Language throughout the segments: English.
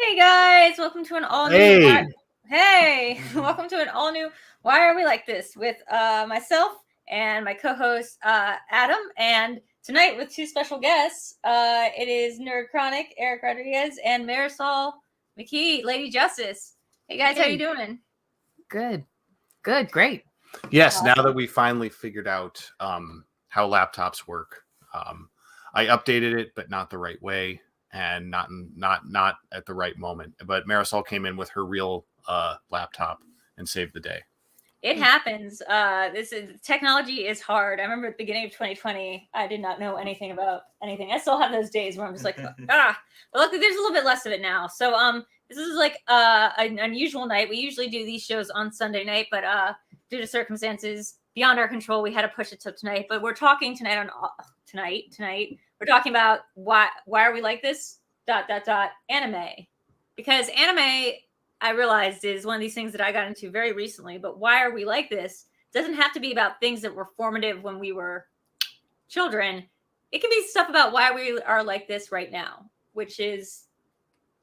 Hey guys, welcome to an all new. Welcome to an all new. Why Are We Like This with myself and my co-host Adam, and tonight with two special guests. It is NerdChronic, Eric Rodriguez, and Marisol McKee, Lady Justice. Hey guys, how you doing? Good, great. Yes, awesome. Now that we finally figured out how laptops work, I updated it, but not the right way. And not at the right moment. But Marisol came in with her real laptop and saved the day. It happens. Technology is hard. I remember at the beginning of 2020, I did not know anything about anything. I still have those days where I'm just like, But luckily, there's a little bit less of it now. So this is like an unusual night. We usually do these shows on Sunday night, but due to circumstances beyond our control, we had to push it to tonight. But we're talking tonight. We're talking about why are we like this? ... Anime, because anime, I realized, is one of these things that I got into very recently. But why are we like this? Doesn't have to be about things that were formative when we were children. It can be stuff about why we are like this right now, which is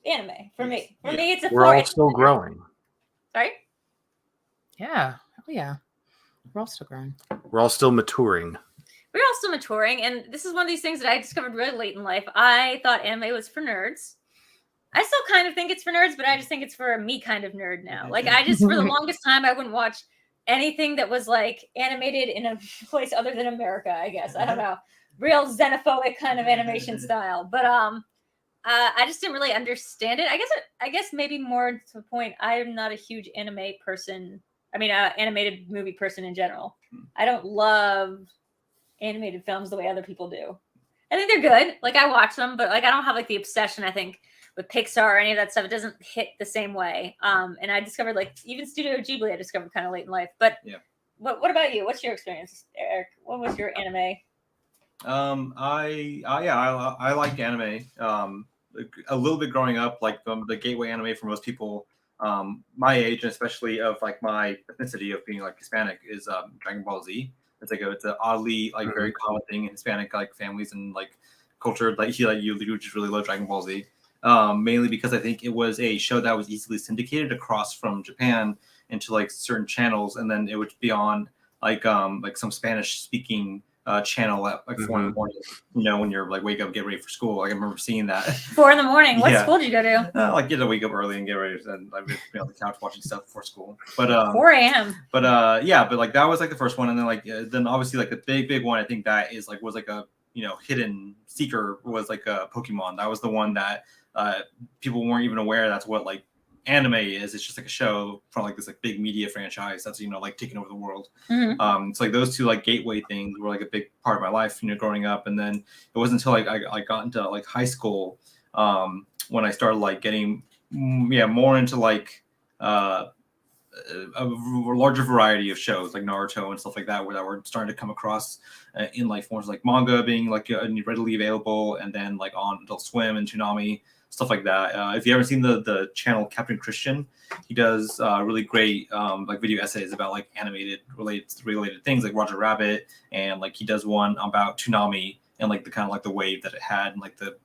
anime. For me, it's a. We're all still growing. Sorry. Yeah. Oh yeah. We're all still growing. We're all still maturing. We're all still maturing, and this is one of these things that I discovered really late in life. I thought anime was for nerds. I still kind of think it's for nerds, but I just think it's for a me kind of nerd now. Like, I just, for the longest time, I wouldn't watch anything that was, like, animated in a place other than America, I guess. I don't know. Real xenophobic kind of animation style. But I just didn't really understand it. I guess maybe more to the point, I'm not a huge anime person. I mean, animated movie person in general. I don't love animated films the way other people do. I think they're good. Like, I watch them, but like I don't have like the obsession, I think, with Pixar or any of that stuff. It doesn't hit the same way. And I discovered, like, even Studio Ghibli I discovered kind of late in life. But yeah. What about you? What's your experience, Eric? What was your anime? I liked anime. A little bit growing up, like the gateway anime for most people my age, and especially of like my ethnicity of being like Hispanic, is Dragon Ball Z. It's an oddly like very common thing in Hispanic like families and like culture. Like you just really love Dragon Ball Z, mainly because I think it was a show that was easily syndicated across from Japan into like certain channels, and then it would be on like some Spanish speaking channel at like 4 in the morning. You know, when you're like wake up, get ready for school. Like, I remember seeing that. 4 in the morning. What school did you go to? Like, get to wake up early and get ready, and I'd be on the couch watching stuff before school. But 4 a.m. But like that was like the first one, and then then obviously like the big one. I think that was like a hidden seeker was like a Pokemon. That was the one that people weren't even aware that's what like anime is. It's just like a show from like this like big media franchise that's like taking over the world. It's like those two like gateway things were like a big part of my life, growing up. And then it wasn't until like I got into like high school when I started like getting more into like a larger variety of shows like Naruto and stuff like that, where that were starting to come across in like forms like manga being like readily available, and then like on Adult Swim and Toonami, stuff like that. If you ever seen the channel Captain Christian, he does really great like video essays about like animated related things like Roger Rabbit, and like he does one about Toonami and like the kind of like the wave that it had and like the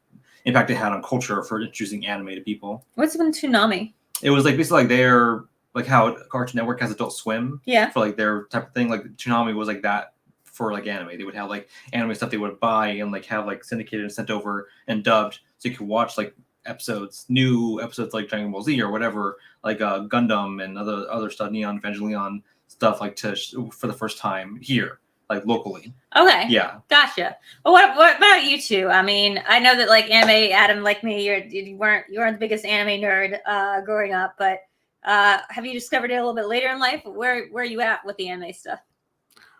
impact it had on culture for introducing anime to people. What's been Toonami? It was like basically like their like how Cartoon Network has Adult Swim for like their type of thing. Like Toonami was like that for like anime. They would have like anime stuff they would buy and like have like syndicated and sent over and dubbed, so you could watch like new episodes like Dragon Ball Z or whatever, like Gundam and other stuff, Neon Evangelion stuff, like for the first time here, like locally. Okay. Yeah. Gotcha. Well, what about you two? I mean, I know that like anime, Adam, like me, you weren't the biggest anime nerd growing up, but have you discovered it a little bit later in life? Where are you at with the anime stuff?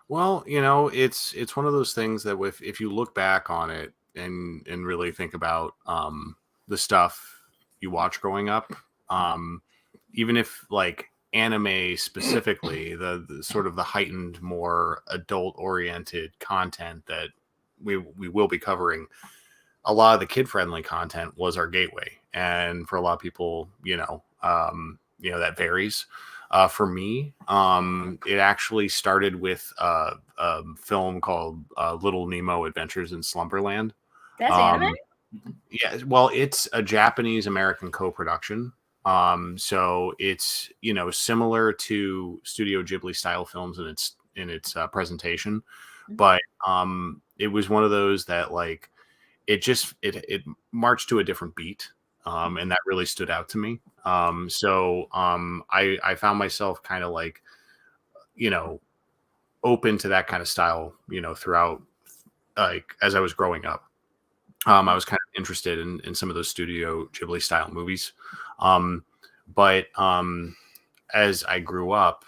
Well, it's one of those things that if you look back on it and really think about the stuff you watch growing up, even if like anime specifically, the sort of the heightened, more adult oriented content that we will be covering, a lot of the kid friendly content was our gateway. And for a lot of people, that varies. For me, it actually started with a film called Little Nemo Adventures in Slumberland. That's anime? Yeah, well, it's a Japanese American co-production. So it's, you know, similar to Studio Ghibli style films in its presentation, but it was one of those that like it marched to a different beat, and that really stood out to me. I found myself kind of like, you know, open to that kind of style, you know, throughout, like, as I was growing up. I was kind of interested in some of those Studio Ghibli style movies. But as I grew up,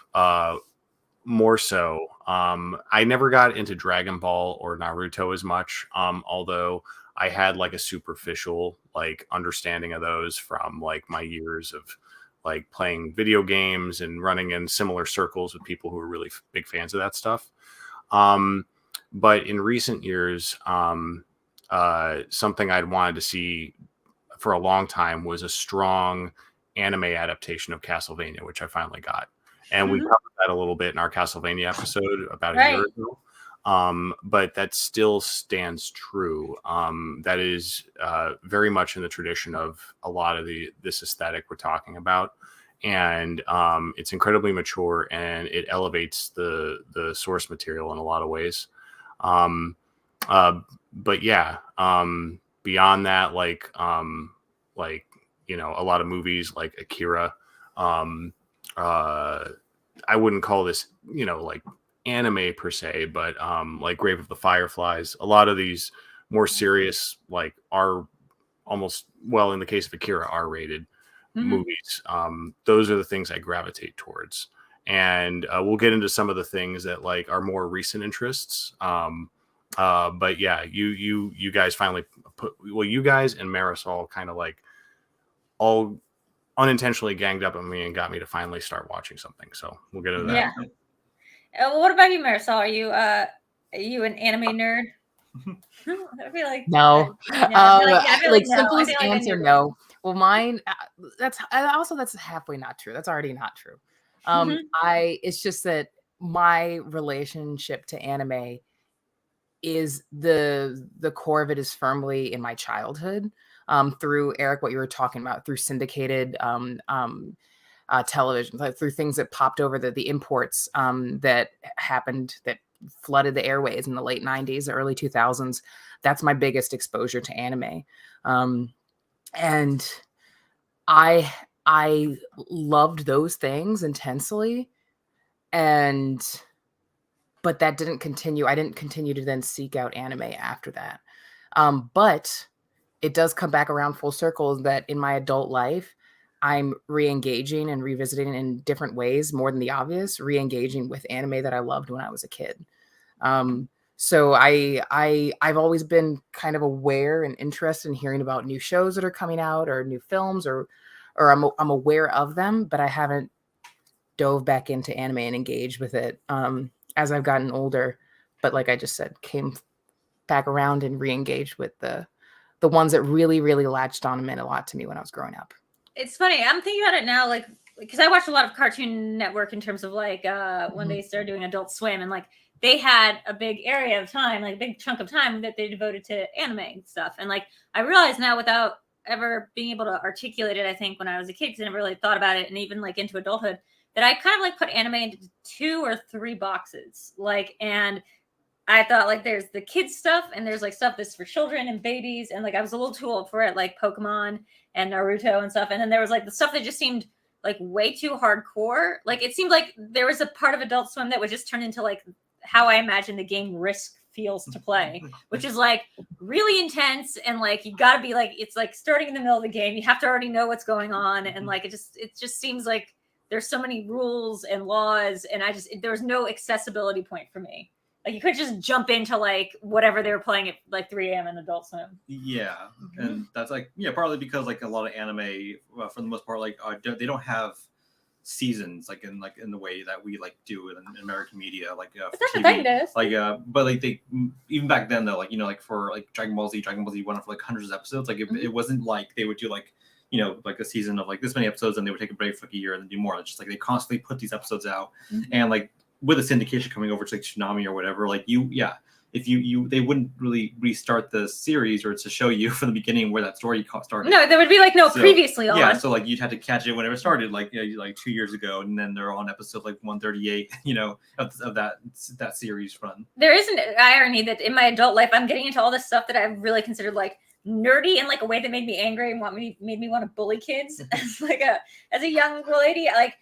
more so, I never got into Dragon Ball or Naruto as much, although I had like a superficial like understanding of those from like my years of like playing video games and running in similar circles with people who were really big fans of that stuff. But in recent years, something I'd wanted to see for a long time was a strong anime adaptation of Castlevania, which I finally got. And we covered that a little bit in our Castlevania episode about a year ago. But that still stands true. That is very much in the tradition of a lot of this aesthetic we're talking about. And it's incredibly mature, and it elevates the source material in a lot of ways. But yeah, beyond that, like, you know, a lot of movies like Akira, I wouldn't call this, you know, like anime per se, but like Grave of the Fireflies, a lot of these more serious, like, are almost, well, in the case of Akira, R-rated movies. Those are the things I gravitate towards. And we'll get into some of the things that like are more recent interests. But yeah, you guys finally you guys and Marisol kind of like all unintentionally ganged up on me and got me to finally start watching something. So we'll get into that. Yeah. What about you, Marisol? Are you an anime nerd? I feel like no. like simplest answer, no. Well, mine, that's halfway not true. That's already not true. It's just that my relationship to anime is the core of it is firmly in my childhood, through, Eric, what you were talking about, through syndicated television, like through things that popped over, the imports that happened, that flooded the airways in the late 90s, the early 2000s. That's my biggest exposure to anime. And I loved those things intensely, but that didn't continue. I didn't continue to then seek out anime after that. But it does come back around full circle that in my adult life, I'm re-engaging and revisiting in different ways, more than the obvious, re-engaging with anime that I loved when I was a kid. So I've always been kind of aware and interested in hearing about new shows that are coming out, or new films, or I'm aware of them, but I haven't dove back into anime and engaged with it as I've gotten older. But like I just said, came back around and re-engaged with the ones that really, really latched on and meant a lot to me when I was growing up. It's funny. I'm thinking about it now, like, because I watched a lot of Cartoon Network in terms of like when they started doing Adult Swim, and like they had a big area of time, like a big chunk of time that they devoted to anime and stuff. And like I realize now, without ever being able to articulate it, I think when I was a kid, because I never really thought about it, and even like into adulthood, that I kind of like put anime into 2 or 3 boxes. Like, and I thought like there's the kids stuff, and there's like stuff that's for children and babies, and like I was a little too old for it, like Pokemon and Naruto and stuff. And then there was like the stuff that just seemed like way too hardcore. Like it seemed like there was a part of Adult Swim that would just turn into like how I imagine the game Risk feels to play, which is like really intense, and like you gotta be like, it's like starting in the middle of the game, you have to already know what's going on, and like it just seems like there's so many rules and laws, and there was no accessibility point for me. Like you could just jump into like whatever they were playing at like 3 a.m. in Adult Swim. Yeah, and that's like, yeah, partly because like a lot of anime, for the most part, like they don't have seasons like in the way that we like do it in American media, like but that's the thing, does like but like they, even back then though, like, you know, like for like Dragon Ball Z went on for like hundreds of episodes. Like it wasn't like they would do like, you know, like a season of like this many episodes, and they would take a break for like a year and then do more. It's just like they constantly put these episodes out, and like with a syndication coming over to like Tsunami or whatever, like it's if they wouldn't really restart the series or to show you from the beginning where that story started. No, there would be like previously on. Yeah, so like you'd have to catch it whenever it started, like like 2 years ago, and then they're on episode like 138, of that series run. There is an irony that in my adult life, I'm getting into all this stuff that I've really considered like nerdy in like a way that made me angry and made me want to bully kids as a young lady, like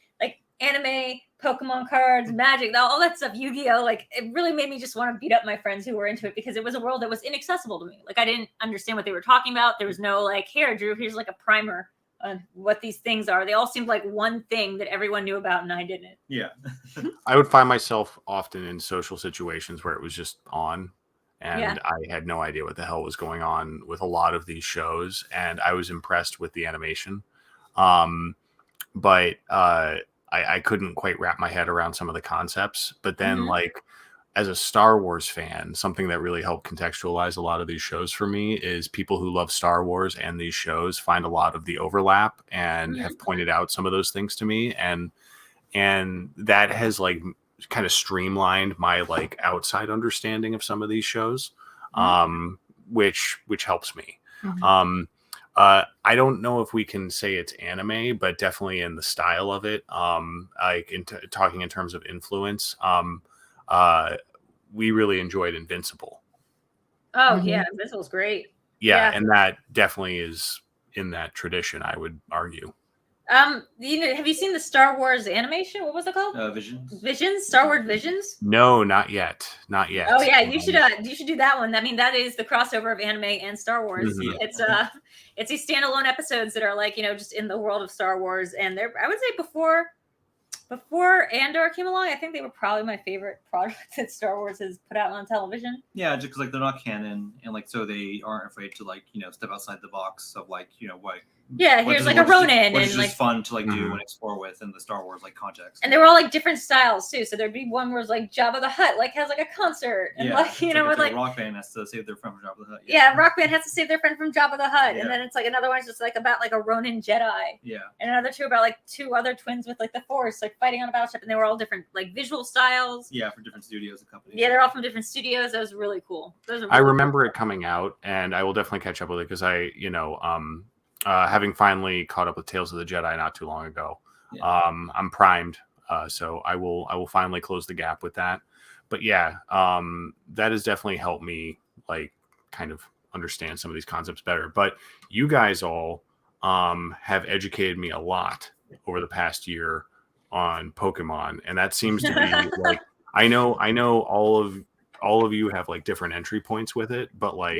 anime, Pokemon cards, Magic, all that stuff, Yu-Gi-Oh! Like it really made me just want to beat up my friends who were into it because it was a world that was inaccessible to me. Like I didn't understand what they were talking about. There was no like, here, Drew, here's like a primer on what these things are. They all seemed like one thing that everyone knew about and I didn't. Yeah. I would find myself often in social situations where it was just on. And I had no idea what the hell was going on with a lot of these shows. And I was impressed with the animation. But I couldn't quite wrap my head around some of the concepts. But then, like, as a Star Wars fan, something that really helped contextualize a lot of these shows for me is people who love Star Wars and these shows find a lot of the overlap and have pointed out some of those things to me. And that has, like, kind of streamlined my like outside understanding of some of these shows, which helps me. I don't know if we can say it's anime, but definitely in the style of it. Like talking in terms of influence, we really enjoyed Invincible. Oh yeah, Invincible's great. Yeah, and that definitely is in that tradition, I would argue. Have you seen the Star Wars animation? What was it called? Visions? Star Wars Visions? No, not yet. Not yet. Oh yeah, you should do that one. I mean, that is the crossover of anime and Star Wars. It's these standalone episodes that are like, just in the world of Star Wars. And they're, I would say before Andor came along, I think they were probably my favorite project that Star Wars has put out on television. Yeah, just because like they're not canon and like so they aren't afraid to like step outside the box of like what. Yeah, here's like a Ronin, which and is like just fun to like do and explore with in the Star Wars like context. And they were all like different styles too. So there'd be one where it's like Jabba the Hutt like has like a concert, and like with like Rock Band has to save their friend from Jabba the Hutt. Yeah, Rock Band has to save their friend from Jabba the Hutt, and then it's like another one's just like about like a Ronin Jedi. Yeah, and another two about like two other twins with like the Force like fighting on a battleship, and they were all different like visual styles. Yeah, for different studios and companies. Yeah, they're all from different studios. That was really cool. I remember it coming out, and I will definitely catch up with it because having finally caught up with Tales of the Jedi not too long ago, I'm primed. So I will finally close the gap with that. But yeah, that has definitely helped me like kind of understand some of these concepts better. But you guys all have educated me a lot over the past year on Pokemon, and that seems to be like I know all of you have like different entry points with it, but like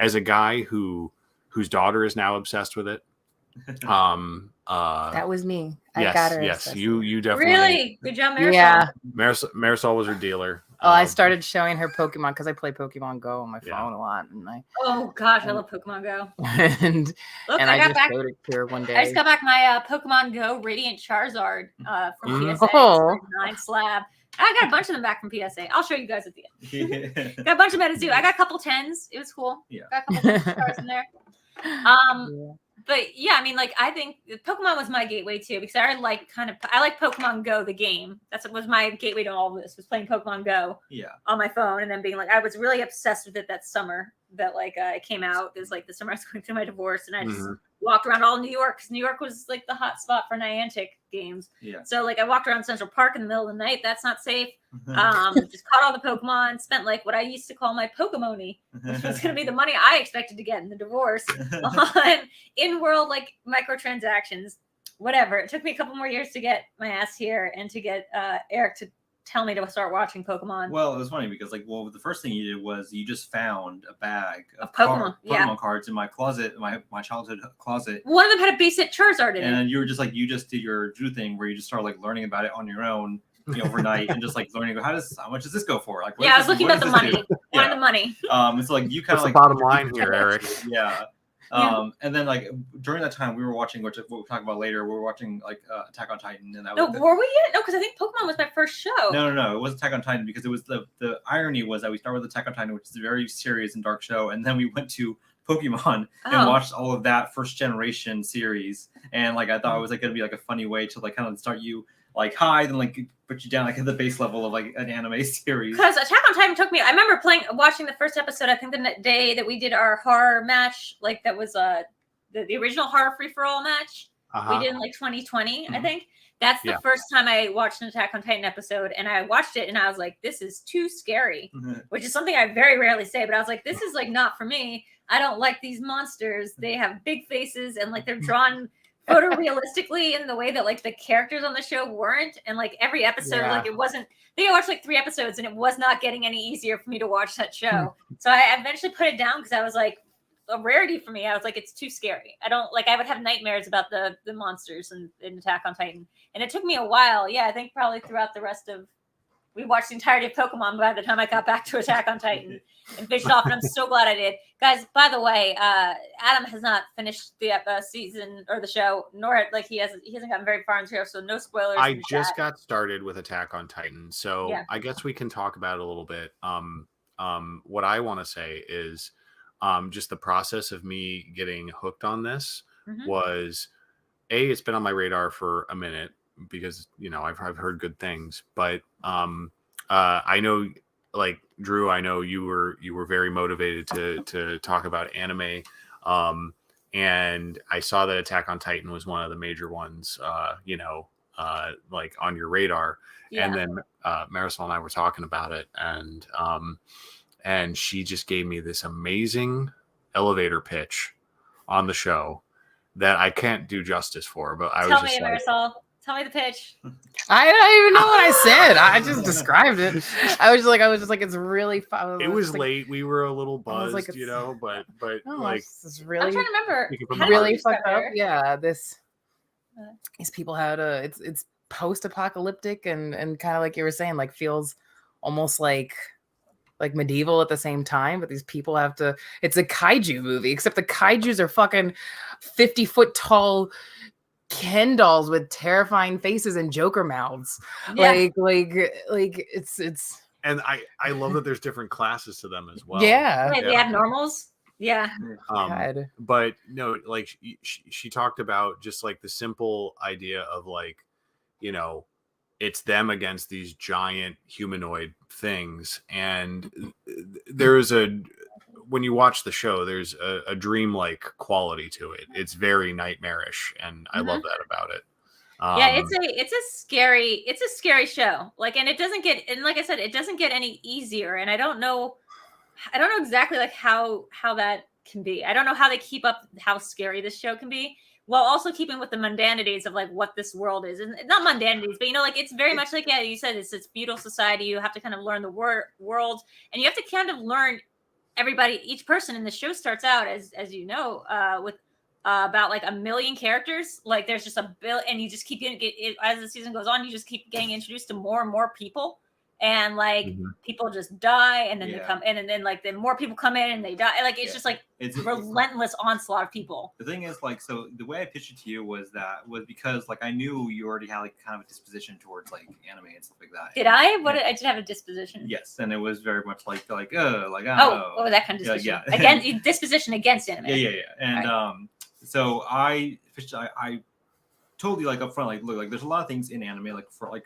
as a guy whose daughter is now obsessed with it. That was me. I got her. Yes, you definitely. Really good job, Marisol. Yeah, Marisol was her dealer. I started showing her Pokemon because I play Pokemon Go on my phone a lot, and oh gosh, I love Pokemon Go. and I just showed it to her one day. I just got back my Pokemon Go Radiant Charizard from PSA 9 slab. I got a bunch of them back from PSA. I'll show you guys at the end. Got a bunch of them at zoo. I got a couple 10s. It was cool. Yeah. Got a couple stars in there. But yeah, I mean, like I think Pokemon was my gateway too because I like Pokemon Go the game. That's what was my gateway to all of this was playing Pokemon Go. On my phone and then being like I was really obsessed with it that summer that like it came out. It was like the summer I was going through my divorce and I just walked around all New York because New York was like the hot spot for Niantic games. So like I walked around Central Park in the middle of the night. That's not safe. Just caught all the Pokemon, spent like what I used to call my Pokemoney, which was going to be the money I expected to get in the divorce on in-world like microtransactions, whatever. It took me a couple more years to get my ass here and to get Eric to tell me to start watching Pokemon. Well, it was funny because the first thing you did was you just found a bag of Pokemon cards in my closet, my childhood closet. One of them had a basic Charizard in it. And you were just like, you just did your Drew thing where you just started like learning about it on your own overnight and just like learning how much does this go for? Like, I was looking at the money. Wanted the money. It's like you kind of like the bottom line here, Eric. And then like during that time we were watching, which we'll talk about later. We were watching like Attack on Titan, and that was were we yet? No, because I think Pokemon was my first show. No, it was Attack on Titan because it was the irony was that we started with Attack on Titan, which is a very serious and dark show, and then we went to Pokemon and watched all of that first generation series, and like I thought it was like gonna be like a funny way to like kind of start you like high, then like put you down like at the base level of like an anime series. Because Attack on Titan took me. I remember watching the first episode. I think the day that we did our horror match, like that was the original horror free for all match. We did in like 2020, I think. That's the first time I watched an Attack on Titan episode, and I watched it and I was like, this is too scary, which is something I very rarely say, but I was like, this is like not for me. I don't like these monsters. They have big faces and like they're drawn photorealistically in the way that like the characters on the show weren't. And like every episode, like it wasn't, I think I watched like 3 episodes and it was not getting any easier for me to watch that show. So I eventually put it down because I was like, a rarity for me. I was like, it's too scary. I don't like, I would have nightmares about the monsters in Attack on Titan. And it took me a while. Yeah, I think probably throughout the rest of, we watched the entirety of Pokemon by the time I got back to Attack on Titan and finished off. And I'm so glad I did. Guys, by the way, Adam has not finished the season or the show, nor like he hasn't gotten very far into it. So no spoilers. I just got started with Attack on Titan. So I guess we can talk about it a little bit. What I want to say is, just the process of me getting hooked on this was it's been on my radar for a minute because, you know, I've heard good things, but I know, like Drew, I know you were very motivated to talk about anime. And I saw that Attack on Titan was one of the major ones, like on your radar. And then Marisol and I were talking about it, and she just gave me this amazing elevator pitch on the show that I can't do justice for. But Tell me, Marisol. Tell me the pitch. I don't even know what I said. I just described it. I was just like, it's really fun. It was late. We were a little buzzed, like, you know, but like, it's really, I'm trying to remember. Really fucked up. Yeah, these people had it's post-apocalyptic and kind of like you were saying, like feels almost like medieval at the same time, but these people have to, it's a kaiju movie, except the kaijus are fucking 50-foot tall Ken dolls with terrifying faces and Joker mouths. Like it's and I love that there's different classes to them as well. They have normals. But no, like she talked about just like the simple idea of like, you know, it's them against these giant humanoid things. And when you watch the show, there's a dreamlike quality to it. It's very nightmarish. And I love that about it. It's a scary show. Like, and it doesn't get, and like I said, it doesn't get any easier. And I don't know exactly like how that can be. I don't know how they keep up how scary this show can be, while also keeping with the mundanities of like what this world is. And not mundanities, but you know, like it's very much like, you said, it's this feudal society. You have to kind of learn the world, and you have to kind of learn each person in the show starts out as you know, with about like 1 million characters. Like there's just and you just keep getting, as the season goes on, you just keep getting introduced to more and more people. And like people just die, and then they come in, and then like then more people come in and they die. Like it's just like it's relentless onslaught of people. The thing is, like, so the way I pitched it to you was because like I knew you already had like kind of a disposition towards like anime and stuff like that. Did I? I did have a disposition. Yes, and it was very much like I don't know. Oh, that kind of disposition. Against disposition against anime. Yeah. And so I told you like up front, like look, like there's a lot of things in anime, like for like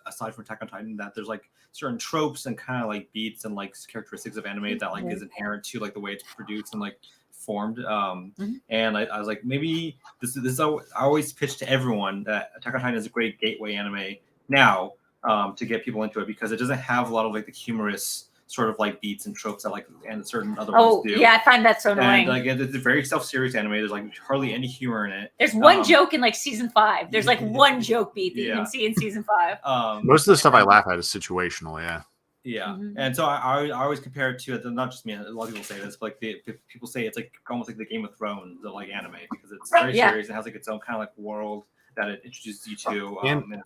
aside from Attack on Titan, that there's like certain tropes and kind of like beats and like characteristics of anime that like is inherent to like the way it's produced and like formed. And I was like, maybe this is I always pitch to everyone that Attack on Titan is a great gateway anime now to get people into it, because it doesn't have a lot of like the humorous sort of like beats and tropes that like and certain other ones do. Yeah, I find that so annoying. And like it's a very self-serious anime. There's like hardly any humor in it. There's one joke in like season 5. There's like one joke beat that you can see in season 5. Most of the stuff I laugh at is situational. Yeah. And so I always compare it to it. Not just me. A lot of people say this, but like people say it's like almost like the Game of Thrones of like anime, because it's very serious and has like its own kind of like world that it introduces you to.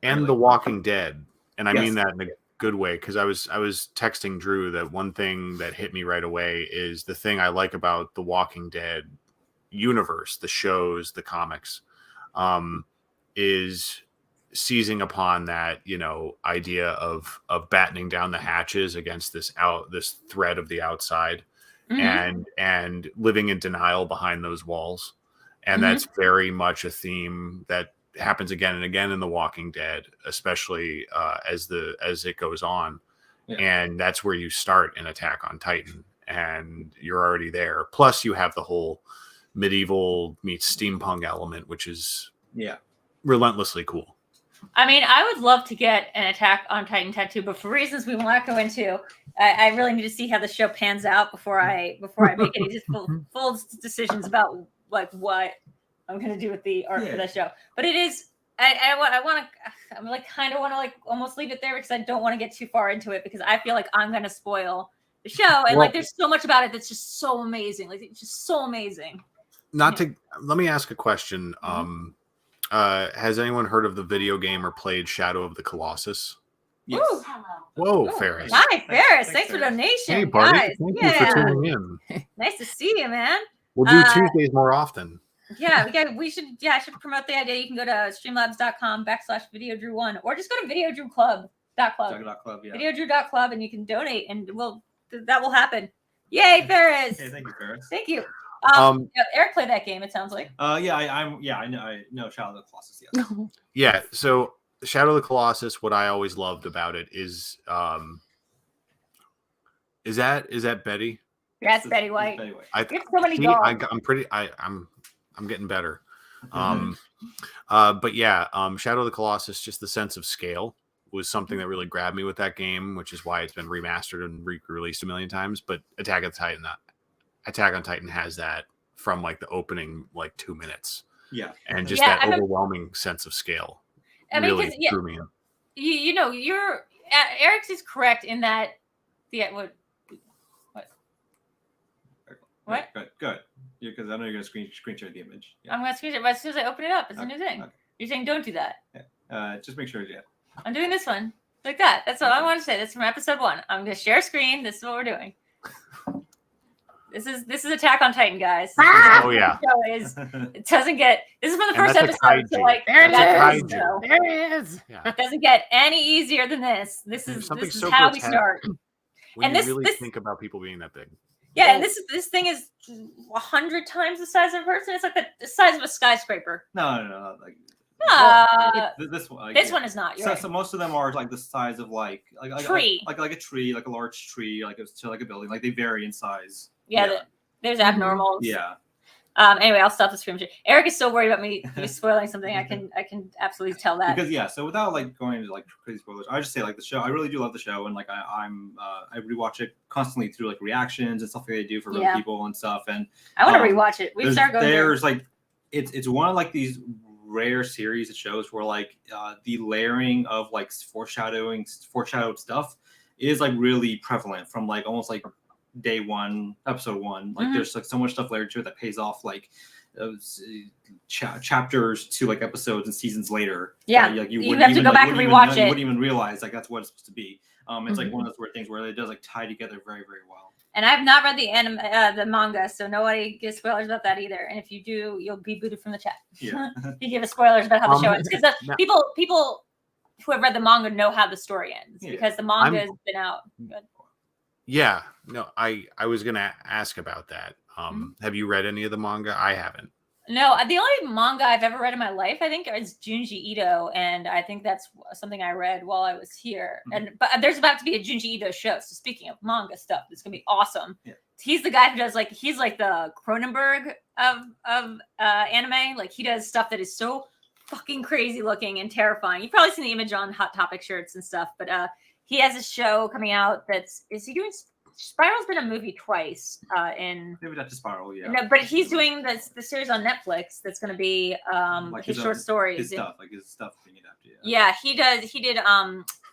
And The Walking Dead. And I mean that in a good way, because I was texting Drew that one thing that hit me right away is the thing I like about the Walking Dead universe, the shows, the comics, is seizing upon that, you know, idea of battening down the hatches against this threat of the outside, and living in denial behind those walls. And that's very much a theme that happens again and again in The Walking Dead, especially as it goes on. Yeah. And that's where you start in Attack on Titan, and you're already there. Plus, you have the whole medieval meets steampunk element, which is relentlessly cool. I mean, I would love to get an Attack on Titan tattoo, but for reasons we will not go into, I really need to see how the show pans out before I make any just full decisions about like what I'm gonna do with the art for the show. But it is, I'm like kind of want to like almost leave it there because I don't want to get too far into it because I feel like I'm gonna spoil the show, and like there's so much about it that's just so amazing. Like it's just so amazing. Let me ask a question. Has anyone heard of the video game or played Shadow of the Colossus? Yes. Ooh. Whoa, Ferris. Hi, Ferris. Thanks for the donation. Hey, buddy. Guys. Thank you for tuning in. Nice to see you, man. We'll do Tuesdays more often. Yeah, I should promote the idea. You can go to streamlabs.com/VideoDrew1 or just go to VideoDrewClub.club. VideoDrew.club, and you can donate, and that will happen. Yay, Ferris! Hey, thank you, Ferris. Thank you. Eric played that game. It sounds like. I know Shadow of the Colossus. Yes. Yeah. So Shadow of the Colossus. What I always loved about it is that Betty? Yeah, it's Betty White. Betty White. You have so many dogs. I'm getting better. But yeah, Shadow of the Colossus, just the sense of scale was something that really grabbed me with that game, which is why it's been remastered and re-released a million times. But Attack on Titan has that from like the opening like 2 minutes. Yeah. And just that overwhelming sense of scale. I mean, really drew me in. You know, Eric's is correct in that What? Good. Because I know you're going to screen share the image. Yeah. I'm going to screen share, but as soon as I open it up, it's a new thing. Okay. You're saying don't do that. Yeah. Just make sure you do. I'm doing this one like that. That's all I want to say. That's from episode 1. I'm going to share screen. This is what we're doing. This is Attack on Titan, guys. Oh yeah. It doesn't get. This is from the first episode. So like there it is. So. There it is. Yeah. It doesn't get any easier than this. This is so how we start. When and you this think about people being that big. Yeah, and this thing is 100 times the size of a person. It's like the size of a skyscraper. No. Like this one. This one is not. So most of them are like the size of like tree, like a tree, like a large tree, like a building. Like they vary in size. Yeah. There's abnormals. Yeah. Anyway, I'll stop the screen share. Eric is so worried about me spoiling something. I can absolutely tell that. Because so without like going into like crazy spoilers, I just say like the show. I really do love the show, and like I rewatch it constantly through like reactions and stuff that they do for other people and stuff. And I want to rewatch it. We've started going. There's like it's one of like these rare series of shows where like the layering of like foreshadowed stuff is like really prevalent from like almost like day 1, episode 1. Like there's like so much stuff layered to it that pays off like chapters to like episodes and seasons later. Yeah, like you have to go back and rewatch it. You wouldn't even realize like that's what it's supposed to be. It's like one of those weird things where it does like tie together very, very well. And I've not read the manga, so nobody gives spoilers about that either. And if you do, you'll be booted from the chat. Yeah. You give us spoilers about how the show ends, because people who have read the manga know how the story ends because the manga has been out. Good. Yeah, no, I was gonna ask about that. Have you read any of the manga? I haven't. No, the only manga I've ever read in my life, I think, is Junji Ito, and I think that's something I read while I was here. But there's about to be a Junji Ito show. So speaking of manga stuff, it's gonna be awesome. Yeah. He's the guy who does he's like the Cronenberg of anime. Like he does stuff that is so fucking crazy looking and terrifying. You've probably seen the image on Hot Topic shirts and stuff, but he has a show coming out is he doing Spiral's been a movie twice in maybe not to Spiral, yeah. No, but he's doing the series on Netflix that's going to be like his short stories. His stuff being adapted. Yeah, he did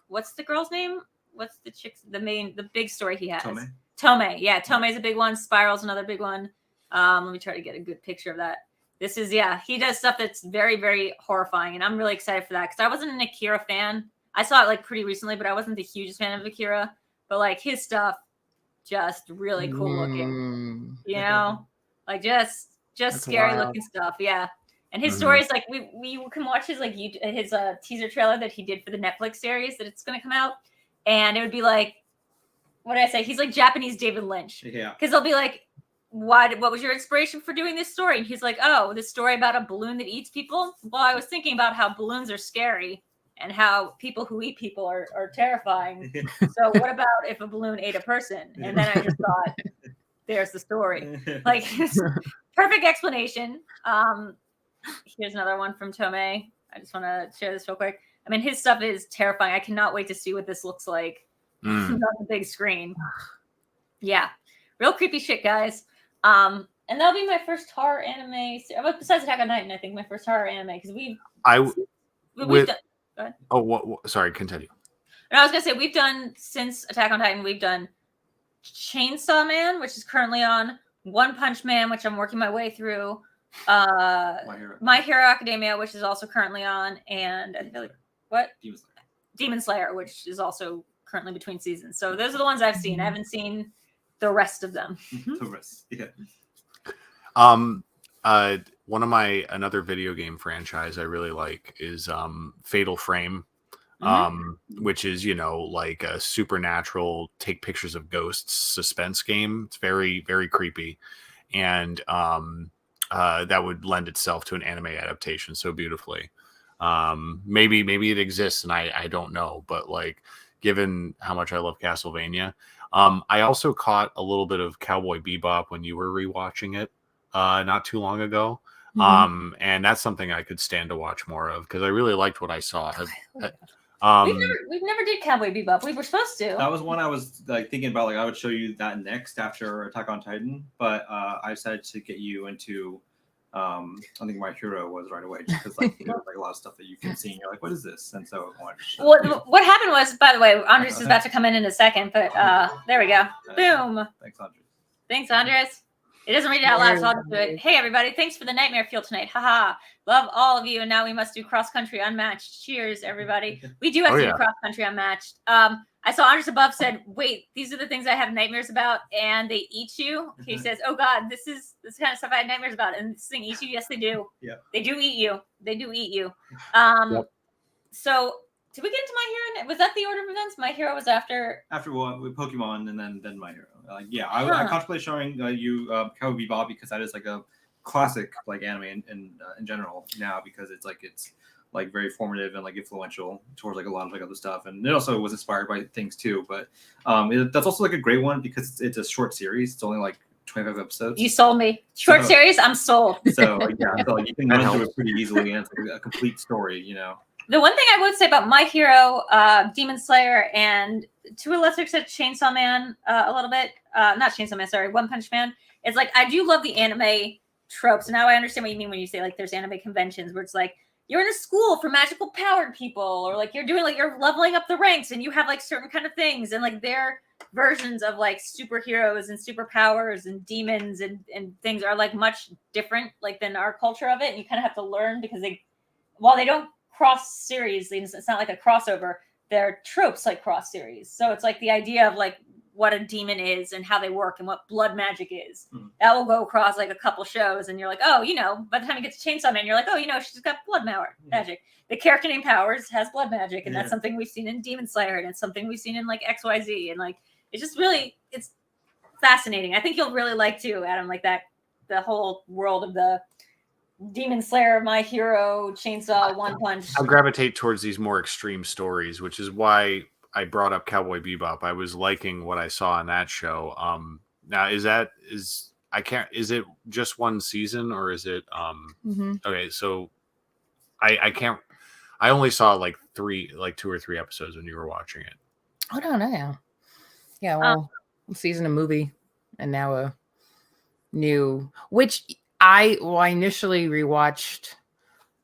what's the girl's name? What's the chick's the big story he has? Tome. Yeah, Tome's a big one. Spiral's another big one. Let me try to get a good picture of that. This is he does stuff that's very, very horrifying, and I'm really excited for that because I wasn't an Akira fan. I saw it like pretty recently, but I wasn't the hugest fan of Akira. But like his stuff, just really cool looking. You know, like just scary looking stuff. Yeah, and his stories, like we can watch his like his teaser trailer that he did for the Netflix series that it's going to come out, and it would be like, what did I say? He's like Japanese David Lynch. Yeah, because they'll be like what was your inspiration for doing this story? And he's like, oh, this story about a balloon that eats people. Well, I was thinking about how balloons are scary and how people who eat people are terrifying. So what about if a balloon ate a person? And then I just thought, there's the story. Like, perfect explanation. Here's another one from Tomei. I just want to share this real quick. I mean, his stuff is terrifying. I cannot wait to see what this looks like on the big screen. Yeah, real creepy shit, guys. And that'll be my first horror anime. Besides Attack on Titan, I think my first horror anime because we've done. Go ahead. Oh, sorry. Continue. And I was gonna say we've done since Attack on Titan. We've done Chainsaw Man, which is currently on. One Punch Man, which I'm working my way through. My Hero Academia, which is also currently on, and I think Demon Slayer, which is also currently between seasons. So those are the ones I've seen. I haven't seen the rest of them. The rest, yeah. One of another video game franchise I really like is Fatal Frame, which is, like a supernatural take pictures of ghosts suspense game. It's very, very creepy. And that would lend itself to an anime adaptation so beautifully. Maybe it exists and I don't know, but like given how much I love Castlevania, I also caught a little bit of Cowboy Bebop when you were rewatching it not too long ago. And that's something I could stand to watch more of because I really liked what I saw. We've never did Cowboy Bebop. We were supposed to. That was one I was like thinking about. Like I would show you that next after Attack on Titan, but I decided to get you into. I think My Hero was right away just because like there's like a lot of stuff that you can see and you're like, what is this? And so I wanted to what happened was, by the way, Andres is about to come in a second, but there we go. Boom. Thanks, Andres. Thanks, Andres. It doesn't read it out loud, so I'll just do it. Hey, everybody. Thanks for the nightmare fuel tonight. Haha. Love all of you. And now we must do cross-country unmatched. Cheers, everybody. We do have to do cross-country unmatched. I saw Andres above said, wait, these are the things I have nightmares about, and they eat you. He says, oh, God, this is this kind of stuff I had nightmares about, and this thing eats you. Yes, they do. Yeah. They do eat you. They do eat you. So did we get into My Hero? Was that the order of events? My Hero was after with Pokemon and then My Hero. I contemplate showing you Cowboy Bebop because that is like a classic like anime in general now because it's like very formative and like influential towards like a lot of like other stuff, and it also was inspired by things too. But that's also like a great one because it's a short series. It's only like 25 episodes. You sold me. Short series, I'm sold. So like you can run through it pretty easily, and it's like a complete story. The one thing I would say about My Hero, Demon Slayer, and to a lesser extent Chainsaw Man, a little bit, not Chainsaw Man, sorry, One Punch Man, is like I do love the anime tropes. Now I understand what you mean when you say like there's anime conventions where it's like you're in a school for magical powered people, or like you're doing like you're leveling up the ranks and you have like certain kind of things, and like their versions of like superheroes and superpowers and demons and things are like much different like than our culture of it, and you kind of have to learn because while they don't cross series, it's not like a crossover, they're tropes like cross series. So it's like the idea of like what a demon is and how they work and what blood magic is. That will go across like a couple shows and you're like, oh, by the time you get to Chainsaw Man, you're like, oh, she's got blood magic. The character named Powers has blood magic, and that's something we've seen in Demon Slayer, and it's something we've seen in like XYZ, and like it's just really it's fascinating. I think you'll really like too, Adam, like that the whole world of the Demon Slayer, My Hero, Chainsaw, One Punch. I gravitate towards these more extreme stories, which is why I brought up Cowboy Bebop. I was liking what I saw in that show. Now is it just one season or is it okay, so I only saw like 2 or 3 episodes when you were watching it. I don't know. Yeah, well, season, a movie, and now a new, which I initially rewatched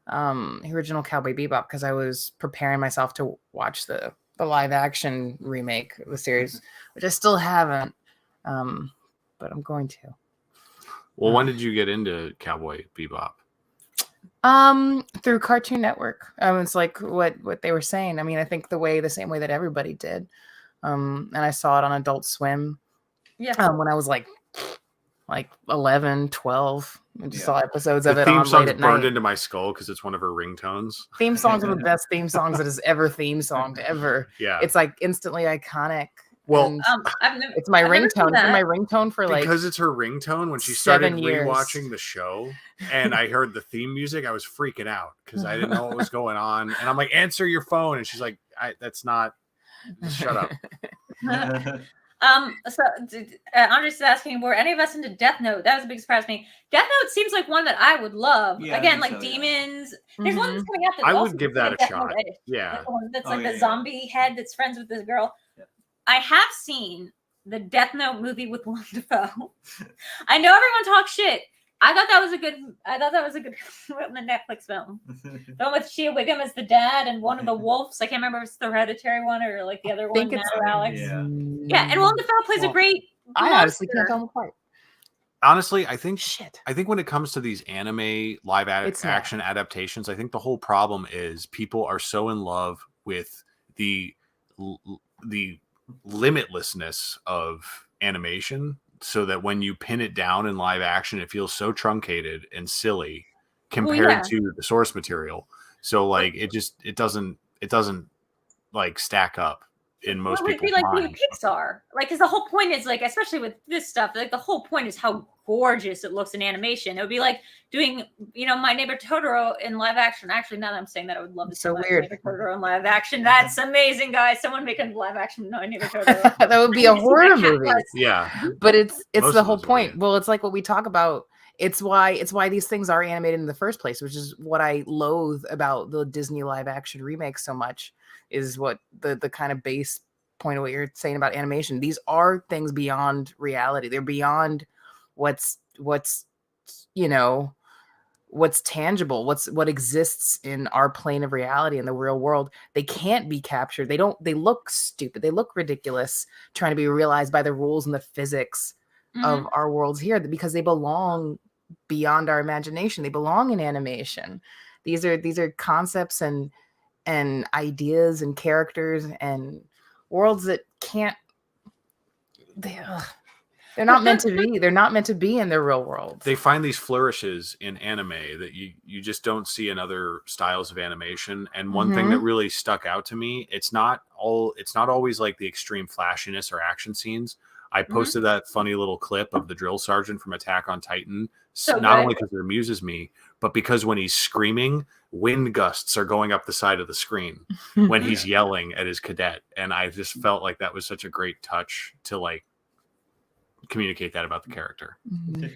the original Cowboy Bebop because I was preparing myself to watch the live action remake of the series, which I still haven't, but I'm going to. Well, when did you get into Cowboy Bebop? Through Cartoon Network. It's like what they were saying. I mean, I think the same way that everybody did. And I saw it on Adult Swim. Yeah. When I was like 11, 12. I just saw episodes of it on late at night. Burned into my skull because it's one of her ringtones. Theme songs are the best theme songs that has ever theme songed ever. Yeah. It's like instantly iconic. Well, And I've never, it's my I've never seen ringtone. It's been that. my ringtone for like because it's her ringtone when she started 7 years. rewatching the show and I heard the theme music, I was freaking out because I didn't know what was going on. And I'm like, answer your phone. And she's like, that's not, shut up. So Andres is asking, were any of us into Death Note? That was a big surprise to me. Death Note seems like one that I would love. Yeah, I Again, think like so, yeah. demons. There's one that's coming out that I also would give looks that like a Death Note shot. edit. Yeah. The one that's Oh, like yeah, the yeah. zombie head that's friends with this girl. Yeah. I have seen the Death Note movie with Willem Dafoe. I know everyone talks shit. I thought that was a good the Netflix film. The one with Shea Wiggum as the dad and one of the wolves. I can't remember if it's the Hereditary one or like the other one, think Matt it's or Alex. Yeah. Yeah, and Willem Dafoe plays a great I honestly can't monster. tell them apart. Honestly, I think Shit. when it comes to these anime live It's not. action adaptations, I think the whole problem is people are so in love with the limitlessness of animation, so that when you pin it down in live action, it feels so truncated and silly compared to the source material. So like it doesn't like stack up in most Well, it would be people's like minds. Pixar, like, because the whole point is like, especially with this stuff, like the whole point is how gorgeous it looks in animation. It would be like doing, My Neighbor Totoro in live action. Actually, now that I'm saying that, I would love to see So My weird. Neighbor Totoro in live action. That's amazing, guys. Someone make a live action My Neighbor Totoro. That would be a horror movie. Yeah. But it's Most the of whole those are, point. yeah. Well, it's like what we talk about. It's why these things are animated in the first place, which is what I loathe about the Disney live action remakes so much, is what the kind of base point of what you're saying about animation. These are things beyond reality. They're beyond what's tangible, what exists in our plane of reality in the real world. They can't be captured. They look stupid. They look ridiculous trying to be realized by the rules and the physics of our worlds here, because they belong beyond our imagination. They belong in animation. These are concepts and ideas and characters and worlds that can't, they're not meant to be. They're not meant to be in the real world. They find these flourishes in anime that you just don't see in other styles of animation. And one thing that really stuck out to me, it's not always like the extreme flashiness or action scenes. I posted that funny little clip of the drill sergeant from Attack on Titan, not only because it amuses me, but because when he's screaming, wind gusts are going up the side of the screen when he's yelling at his cadet. And I just felt like that was such a great touch to like communicate that about the character.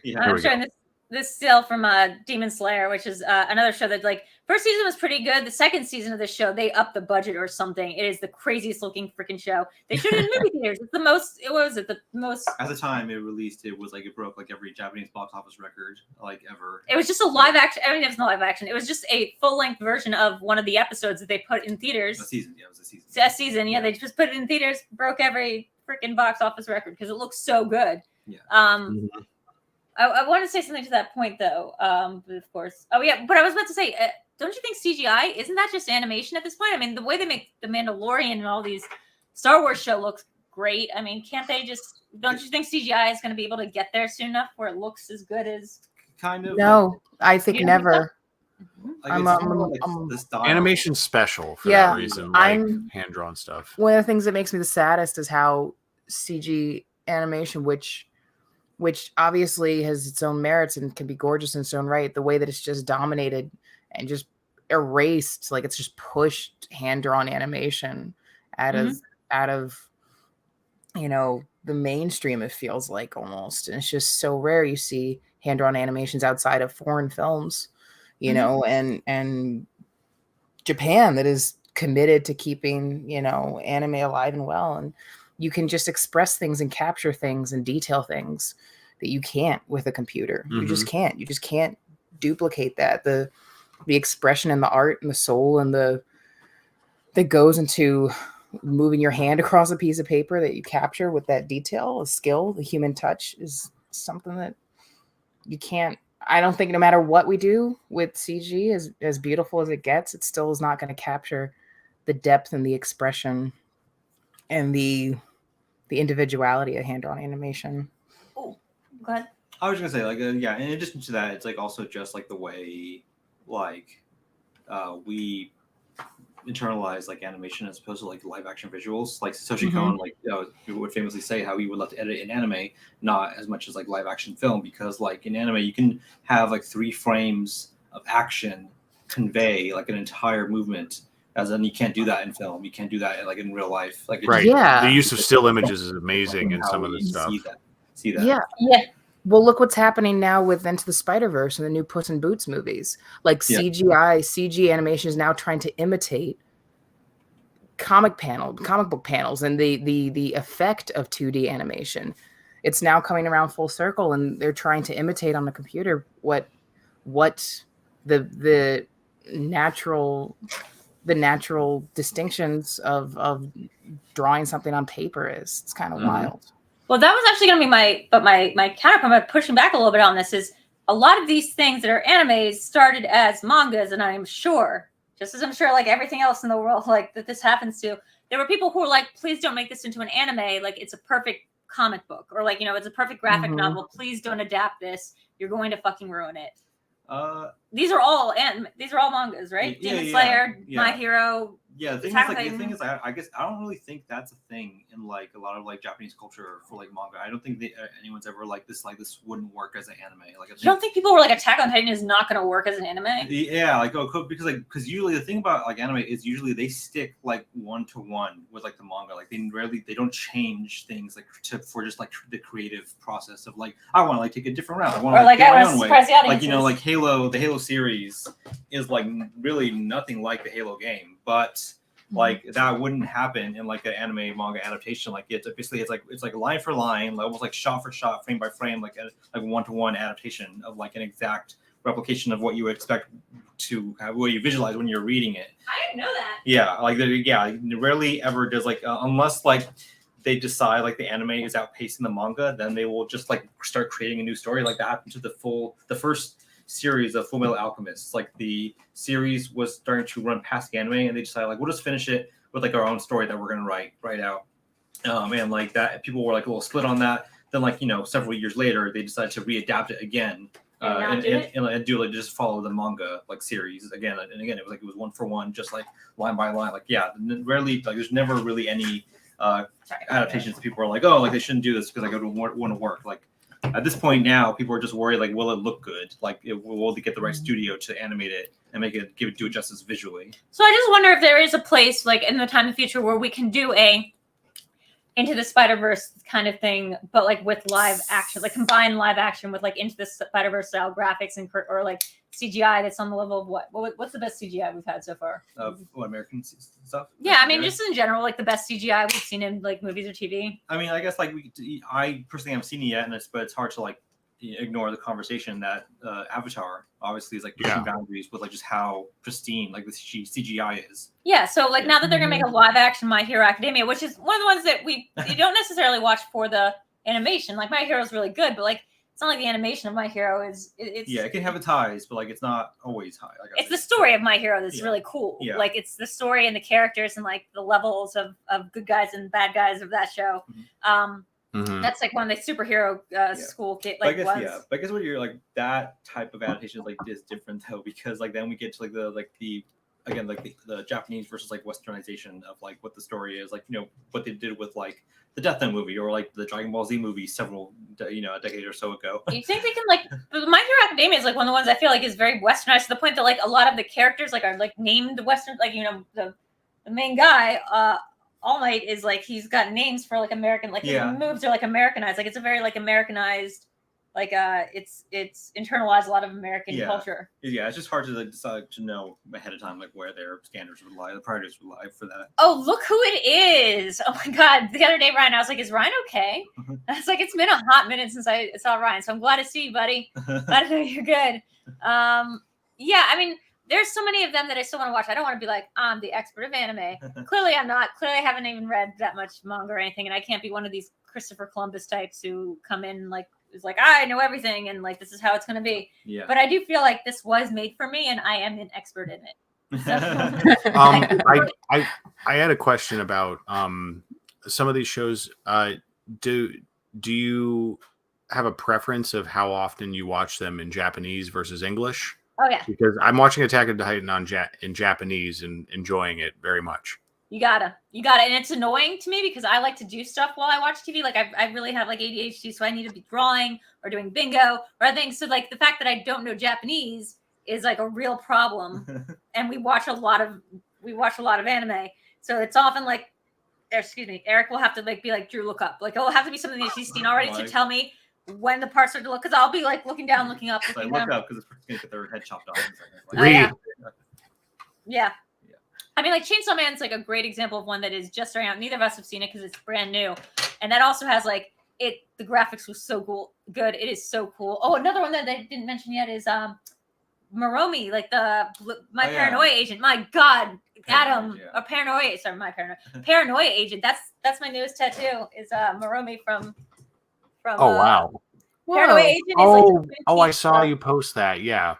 Yeah. I'm showing this still from Demon Slayer, which is another show that, like, first season was pretty good. The second season of this show, they upped the budget or something. It is the craziest looking freaking show. They shoot it in movie theaters. It's the most. It was the most. At the time it released, it was like it broke like every Japanese box office record like ever. It was just a live action. I mean, it was not live action. It was just a full length version of one of the episodes that they put in theaters. A season, yeah, it was a season. A season, yeah. They just put it in theaters, broke every freaking box office record because it looks so good. Yeah. I want to say something to that point, though. But of course. Oh, yeah. But I was about to say, don't you think CGI, isn't that just animation at this point? I mean, the way they make The Mandalorian and all these Star Wars show looks great. I mean, don't you think CGI is going to be able to get there soon enough where it looks as good as? Kind of. No, I think You never. Like, I'm, it's more like the style. Animation special for that reason, like hand-drawn stuff. One of the things that makes me the saddest is how CG animation, which obviously has its own merits and can be gorgeous in its own right, the way that it's just dominated and just erased, like it's just pushed hand-drawn animation out of the mainstream, it feels like, almost. And it's just so rare you see hand-drawn animations outside of foreign films, and Japan that is committed to keeping anime alive and well, and you can just express things and capture things and detail things that you can't with a computer. You just can't duplicate that. The expression and the art and the soul and that goes into moving your hand across a piece of paper that you capture with that detail, a skill, the human touch, is something that you can't. I don't think no matter what we do with CG, as beautiful as it gets, it still is not going to capture the depth and the expression and the individuality of hand-drawn animation. Oh, go ahead. I was gonna say, like, yeah. In addition to that, it's like also just like the way, like, we internalize like animation as opposed to like live action visuals. Like Satoshi Kon, like would famously say how he would love to edit in anime, not as much as like live action film, because like in anime you can have like 3 frames of action convey like an entire movement, as in you can't do that in film. You can't do that like in real life. Like Right. Yeah. The use of still images is amazing in some of the stuff. See that. Yeah. Yeah. Well, look what's happening now with Into the Spider-Verse and the new Puss in Boots movies. Like CG animation is now trying to imitate comic book panels, and the effect of 2D animation. It's now coming around full circle, and they're trying to imitate on the computer what the natural distinctions of drawing something on paper is. It's kind of wild. Well, that was actually going to be my counterpoint. My pushing back a little bit on this is a lot of these things that are animes started as mangas, and I'm sure, just as I'm sure, like everything else in the world, like that this happens to, there were people who were like, please don't make this into an anime. Like it's a perfect comic book, or like, you know, it's a perfect graphic novel. Please don't adapt this. You're going to fucking ruin it. These are all mangas, right? Demon Slayer, My Hero. Yeah, the thing is, I guess I don't really think that's a thing in like a lot of like Japanese culture for like manga. I don't think anyone's ever like this wouldn't work as an anime. Like, you don't think people were like Attack on Titan is not going to work as an anime? Yeah, like because usually the thing about like anime is usually they stick like 1-to-1 with like the manga. Like they don't change things like for just like the creative process of like I want to like take a different route. I want to like, get my own way. Like, you know, like the Halo series is like really nothing like the Halo game, but like that wouldn't happen in like an anime manga adaptation. Like it's like line for line, like almost like shot for shot, frame by frame, like a 1-to-1 adaptation of like an exact replication of what you would expect to have, what you visualize when you're reading it. I didn't know that. Yeah, like rarely ever does like unless like they decide like the anime is outpacing the manga, then they will just like start creating a new story. Like that happened to the first series of Fullmetal Alchemist. Like the series was starting to run past the anime, and they decided like we'll just finish it with like our own story that we're gonna write out. And like that, people were like a little split on that. Then like several years later, they decided to readapt it again and do like just follow the manga like series again. And again, it was 1-for-1, just like line by line. Like rarely like there's never really any adaptations. People are like, oh, like they shouldn't do this because like it wouldn't work. Like at this point now, people are just worried like, will it look good? Like, will they get the right studio to animate it and do it justice visually? So I just wonder if there is a place like in the time in the future where we can do a Into the Spider-Verse kind of thing, but like with live action, like combine live action with like Into the Spider-Verse style graphics or like CGI that's on the level of what's the best CGI we've had so far? American stuff? Yeah, I mean, just in general, like the best CGI we've seen in like movies or TV. I mean, I guess like I personally haven't seen it yet, but it's hard to like ignore the conversation that Avatar obviously is like pushing boundaries with like just how pristine like the CGI is. Yeah, so like now that they're gonna make a live action My Hero Academia, which is one of the ones that you don't necessarily watch for the animation. Like My Hero is really good, but like it's not like the animation of My Hero is. It can have its highs, but like it's not always high. Like, it's the story of My Hero that's really cool. Yeah. Like it's the story and the characters and like the levels of good guys and bad guys of that show. That's like one of the superhero school kids. Like I guess, but I guess when you're like that type of adaptation is different though, because like then we get to like the Japanese versus like westernization of like what the story is, like what they did with like the Death Note movie or like the Dragon Ball Z movie several a decade or so ago. You think they can like My Hero Academia is like one of the ones I feel like is very westernized to the point that like a lot of the characters like are like named Western, like the main guy All Might is like he's got names for like American, like his moves are like Americanized, like it's a very like Americanized, like it's internalized a lot of American culture. Yeah, it's just hard to decide to know ahead of time like where their standards would lie, the priorities would lie for that. Oh, look who it is! Oh my God, the other day Ryan, I was like, is Ryan okay? I was like, it's been a hot minute since I saw Ryan, so I'm glad to see you, buddy. Glad to know you're good. Yeah, I mean, there's so many of them that I still want to watch. I don't want to be like, I'm the expert of anime. Clearly I'm not. Clearly I haven't even read that much manga or anything, and I can't be one of these Christopher Columbus types who come in like is like, I know everything and like this is how it's going to be. Yeah. But I do feel like this was made for me and I am an expert in it. So. I had a question about some of these shows. Do you have a preference of how often you watch them in Japanese versus English? Oh yeah, because I'm watching Attack on Titan in Japanese and enjoying it very much. you gotta, and it's annoying to me because I like to do stuff while I watch TV. Like I really have like ADHD, so I need to be drawing or doing bingo or things. So like the fact that I don't know Japanese is like a real problem. And we watch a lot of anime, so it's often like, excuse me, Eric will have to like be like, Drew, look up. Like it'll have to be something that she's seen already to tell me when the parts are to look, because I'll be like looking down, looking up, Like, looking look down. up because it's gonna get their head chopped off. Yeah. I mean, like Chainsaw Man's like a great example of one that is just starting out. Neither of us have seen it because it's brand new, and that also has like it. The graphics was so good. It is so cool. Oh, another one that I didn't mention yet is Maromi, like my paranoia agent. My God, Adam, a paranoia. Sorry, my paranoia agent. That's my newest tattoo. Is Maromi from. Oh wow. Paranoia agent. Oh, is like I saw you post that. Yeah.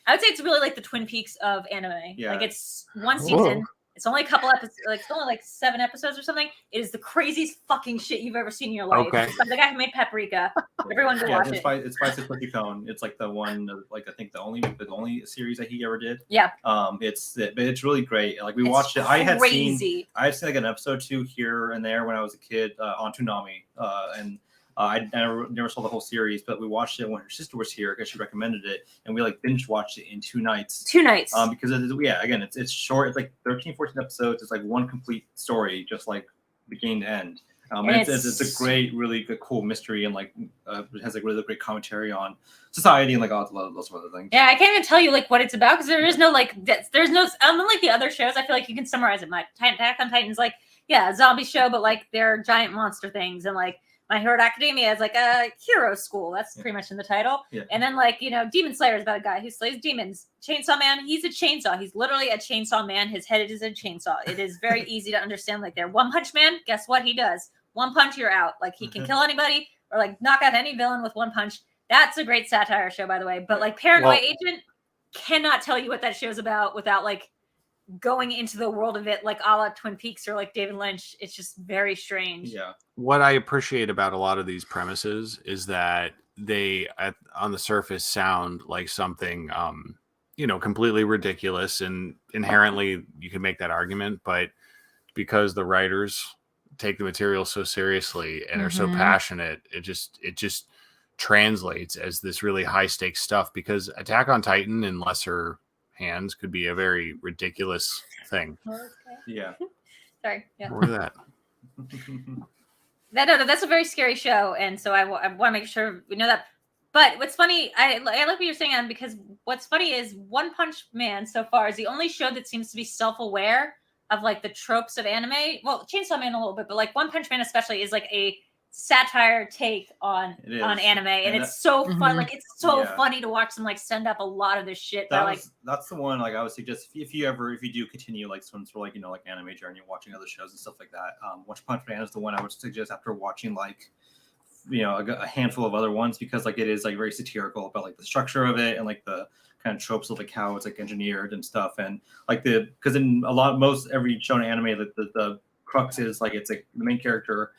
I would say it's really like the Twin Peaks of anime. Yeah. Like it's one season. It's only a couple episodes. Like it's only like 7 episodes or something. It is the craziest fucking shit you've ever seen in your life. Okay. It's by the guy who made Paprika. Everyone go watch it. It's by Cookie Cone. It's like the one, like I think the only series that he ever did. Yeah. It's really great. Like we watched it. I had seen like an episode 2 here and there when I was a kid on Toonami, and I never saw the whole series, but we watched it when her sister was here because she recommended it, and we like binge watched it in 2 nights. Because it's short. It's like 13, 14 episodes. It's like one complete story, just like beginning to end. It's a great, really good, cool mystery, and like it has like really great commentary on society and like all those other things. Yeah, I can't even tell you like what it's about because there is no like unlike the other shows. I feel like you can summarize it. Attack on Titan's like a zombie show, but like they're giant monster things, and like My Hero Academia is like a hero school. That's pretty much in the title. Yeah. And then like, Demon Slayer is about a guy who slays demons. Chainsaw Man, he's a chainsaw. He's literally a chainsaw man. His head is a chainsaw. It is very easy to understand. Like there. One Punch Man, guess what he does? One punch, you're out. Like he can kill anybody or like knock out any villain with one punch. That's a great satire show, by the way. But like Paranoia Agent, cannot tell you what that show's about without like going into the world of it, like a la Twin Peaks or like David Lynch. It's just very strange. Yeah. What I appreciate about a lot of these premises is that they, on the surface, sound like something, completely ridiculous, and inherently you can make that argument. But because the writers take the material so seriously and are so passionate, it just translates as this really high stakes stuff. Because Attack on Titan in lesser hands could be a very ridiculous thing. Yeah. Sorry. Yeah. What was that? That's a very scary show, and so I want to make sure we know that. But what's funny, I like what you're saying, Adam, because what's funny is One Punch Man so far is the only show that seems to be self-aware of like the tropes of anime. Well, Chainsaw Man a little bit, but like One Punch Man especially is like a satire take on anime, and it's so fun. Like it's so funny to watch them like send up a lot of this shit. That's the one. Like I would suggest if you do continue like some sort of like anime journey, watching other shows and stuff like that. One Punch Man is the one I would suggest after watching like a handful of other ones, because like it is like very satirical about like the structure of it and like the kind of tropes of like how it's like engineered and stuff, and like because in every show in anime the crux is like it's like the main character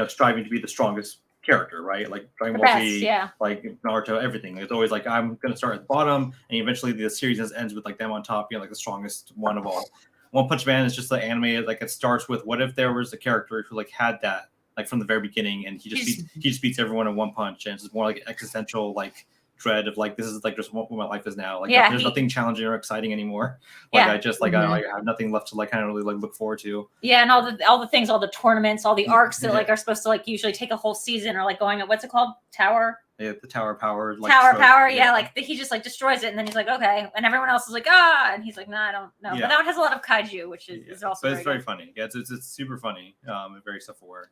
striving to be the strongest character, right? Like Dragon Ball Z, like Naruto, everything. It's always like I'm gonna start at the bottom, and eventually the series ends with like them on top, like the strongest one of all. One Punch Man is just the anime. Like it starts with what if there was a character who like had that like from the very beginning, and he just beats everyone in one punch, and it's more like an existential like dread of like this is like just what my life is now. Like there's nothing challenging or exciting anymore. Like I just like I have nothing left to like kind of really like look forward to. Yeah, and all the things, all the tournaments, all the arcs that like are supposed to like usually take a whole season, or like going at what's it called? Tower. Yeah, the Tower Power. Like, Power. Yeah, like he just like destroys it, and then he's like, okay, and everyone else is like, and he's like, I don't know. Yeah. But that one has a lot of kaiju, which is also. But it's very funny. Yeah, it's super funny. And very self-aware.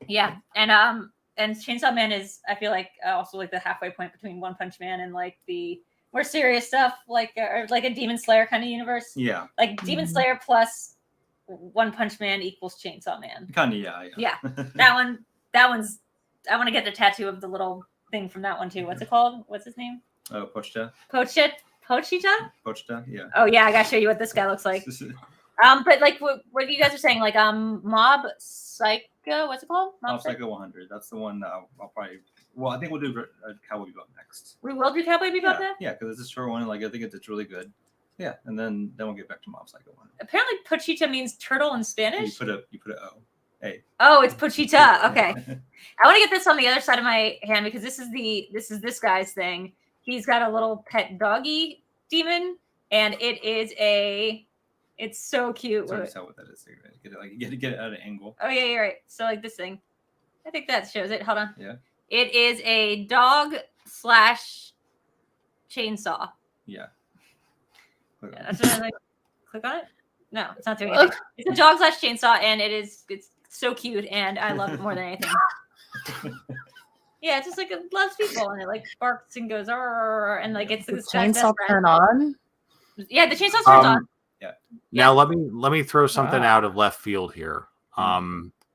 Yeah, and Chainsaw Man is, I feel like, also like the halfway point between One Punch Man and like the more serious stuff, like or like a Demon Slayer kind of universe. Yeah, like Demon Slayer plus One Punch Man equals Chainsaw Man. Kind of, yeah. That one's. I want to get the tattoo of the little thing from that one too. What's it called? What's his name? Oh, Pochita. Pochita, yeah. Oh yeah, I gotta show you what this guy looks like. But like what you guys are saying, like Mob Psycho, what's it called? Mob Psycho 100. That's the one that I'll probably Well, I think we'll do Cowboy Bebop next. We will do Cowboy Bebop now? Yeah, because it's a short one. Like I think it's really good. Yeah, and then we'll get back to Mob Psycho 1. Apparently, Pochita means turtle in Spanish. You put a O. Hey. Oh, it's Pochita. Okay. I want to get this on the other side of my hand because this is this guy's thing. He's got a little pet doggy demon, and it's so cute. It's hard to tell what that is. Get it at an angle. Oh yeah, you're right. So like this thing. I think that shows it. Hold on. Yeah. It is a dog / chainsaw. Yeah. That's what I like. Click on it. No, it's not doing anything. It's a dog / chainsaw, and it's so cute, and I love it more than anything. Yeah, it's just like it loves people, and it like barks and goes, and like it's the this guy's chainsaw best turn friend. on. Yeah, the chainsaw turns on. Yeah. Now let me throw something out of left field here.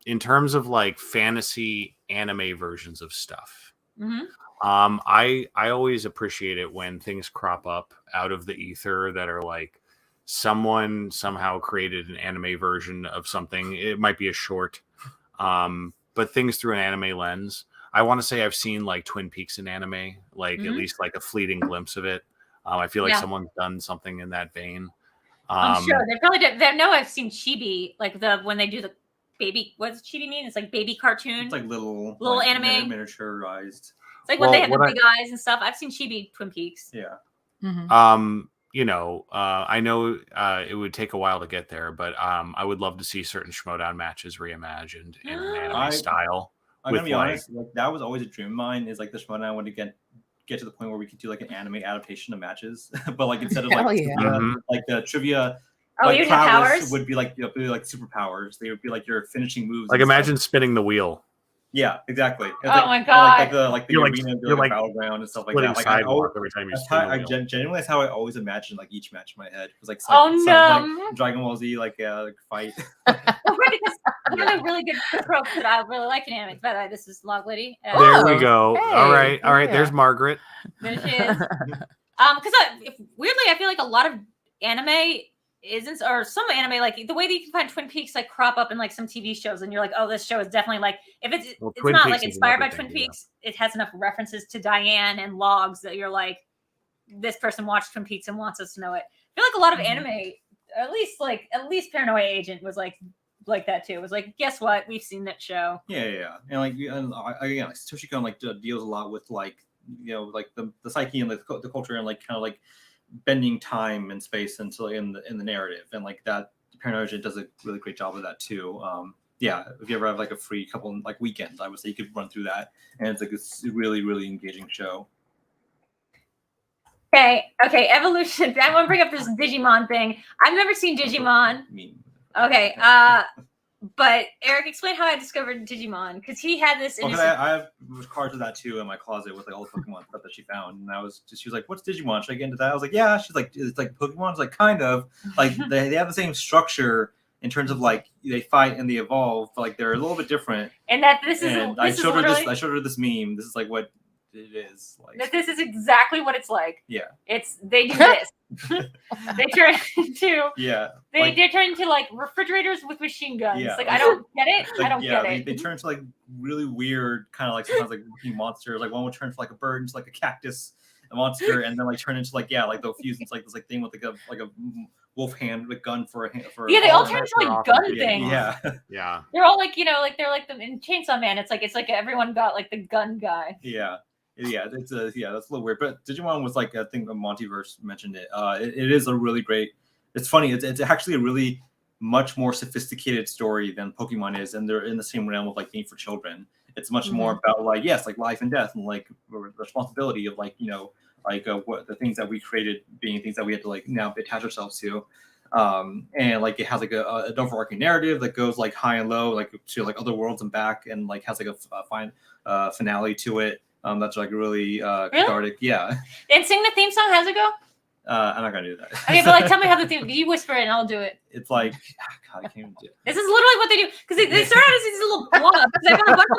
In terms of like fantasy anime versions of stuff. Mm-hmm. I always appreciate it when things crop up out of the ether that are like someone somehow created an anime version of something. It might be a short, but things through an anime lens. I want to say I've seen like Twin Peaks in anime, like at least like a fleeting glimpse of it. I feel like someone's done something in that vein. I'm sure they probably did. They know I've seen chibi, like when they do the baby. What does chibi mean? It's like baby cartoon. It's like little like anime, miniaturized. It's like when they have the big eyes and stuff. I've seen chibi Twin Peaks. Yeah. Mm-hmm. You know, I know it would take a while to get there, but I would love to see certain Schmoedown matches reimagined in an anime style. I'm gonna be honest, like that was always a dream of mine. Is like the Schmoedown I want to get to the point where we could do like an anime adaptation of matches, but like instead of like like the trivia. Oh, like you'd have powers? Would be like like superpowers. They would be like your finishing moves. Like imagine spinning the wheel. Yeah, exactly. Oh my god! Like the arena, like battleground and stuff like that. Like every time you spin the wheel. Genuinely, that's how I always imagine like each match in my head. It was like like Dragon Ball Z, like fight. Because one of the really good tropes that I really like in anime. By the way, this is Log Lady. There we go. Hey, all right. There's Margaret. There she is. Because weirdly, I feel like a lot of anime isn't, or some anime, like the way that you can find Twin Peaks like crop up in like some TV shows, and you're like, oh, this show is definitely like, if it's not like inspired by Twin Peaks, it has enough references to Diane and logs that you're like, this person watched Twin Peaks and wants us to know it. I feel like a lot of anime, at least Paranoia Agent was like that too. It was like, guess what? We've seen that show. Yeah. And like again, like Toshiko like deals a lot with like, you know, like the psyche and the culture and like kind of like bending time and space until in the narrative, and like that Paranoia Agent does a really great job of that too. If you ever have like a free couple like weekends, I would say you could run through that, and it's like a really engaging show. Okay, Evolution. I want to bring up this Digimon thing. I've never seen Digimon. Okay, but Eric, explain how I discovered Digimon, because he had this. I have cards of that too in my closet with like all the Pokemon stuff that she found, and she was like, "What's Digimon? Should I get into that?" I was like, "Yeah." She's like, "It's like Pokemon." It's like kind of like they have the same structure in terms of like they fight and they evolve, but like they're a little bit different. And that this is. I showed her this meme. This is like what it is like. That this is exactly what it's like. Yeah. They do this. They turn into they turn into like refrigerators with machine guns. Yeah. Like I don't get it. Like, I don't get it. They turn to like really weird kind of like sometimes like looking monsters. Like one would turn to like a bird into like a cactus, a monster, and then like turn into like like they'll fuse into like this like thing with like a wolf hand with gun for a hand for. Yeah, they all turn into like gun things. Yeah. They're all like they're like them in Chainsaw Man. It's like everyone got like the gun guy. Yeah. That's a little weird, but Digimon was like, I think Montyverse mentioned it. It is a really great. It's funny. It's actually a really much more sophisticated story than Pokemon is, and they're in the same realm of like Game for Children. It's much more about like like life and death and like responsibility of like what the things that we created being things that we had to like now attach ourselves to. And like it has like an overarching narrative that goes like high and low, like to like other worlds and back, and like has like a fine finale to it. That's like really cathartic. Yeah. And sing the theme song. How's it go? I'm not gonna do that. Okay, but like, tell me how the theme. You whisper it, and I'll do it. It's like, God, I can't even do it. This is literally what they do because they start out as these little blobs. I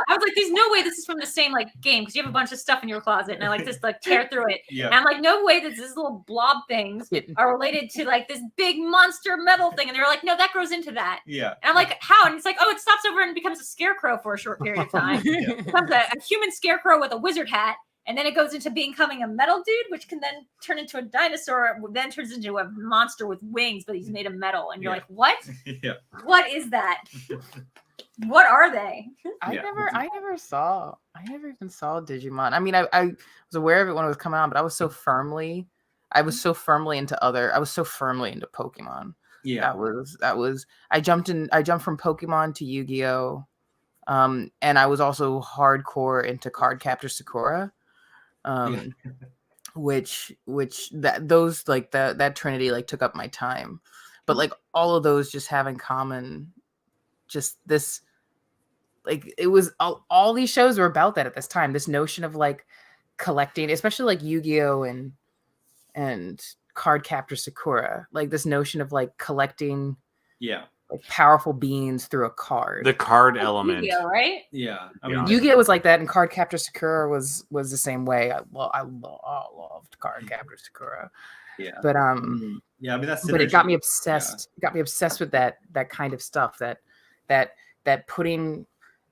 was like, "There's no way this is from the same like game because you have a bunch of stuff in your closet." And I like just like tear through it. Yeah. And I'm like, "No way that these little blob things are related to like this big monster metal thing." And they're like, "No, that grows into that." Yeah. And I'm like, "How?" And it's like, "Oh, it stops over and becomes a scarecrow for a short period of time. It becomes a human scarecrow with a wizard hat." And then it goes into becoming a metal dude, which can then turn into a dinosaur, then turns into a monster with wings, but he's made of metal. And you're like, what? Yeah. What is that? What are they? I never even saw Digimon. I mean, I was aware of it when it was coming on, but I was so firmly into Pokemon. Yeah. That was I jumped from Pokemon to Yu-Gi-Oh! And I was also hardcore into Cardcaptor Sakura. Which that trinity like took up my time, but like all of those just have in common just this, like it was all these shows were about that at this time, this notion of like collecting, especially like Yu-Gi-Oh! and Cardcaptor Sakura, like this notion of like collecting like powerful beings through a card. The card element, Yu-Gi-Oh, right? Yeah. I mean, Yu-Gi-Oh was like that, and Cardcaptor Sakura was the same way. I loved Cardcaptor Sakura. Yeah. But yeah, I mean that's. But it got me obsessed. Yeah. It got me obsessed with that kind of stuff. That putting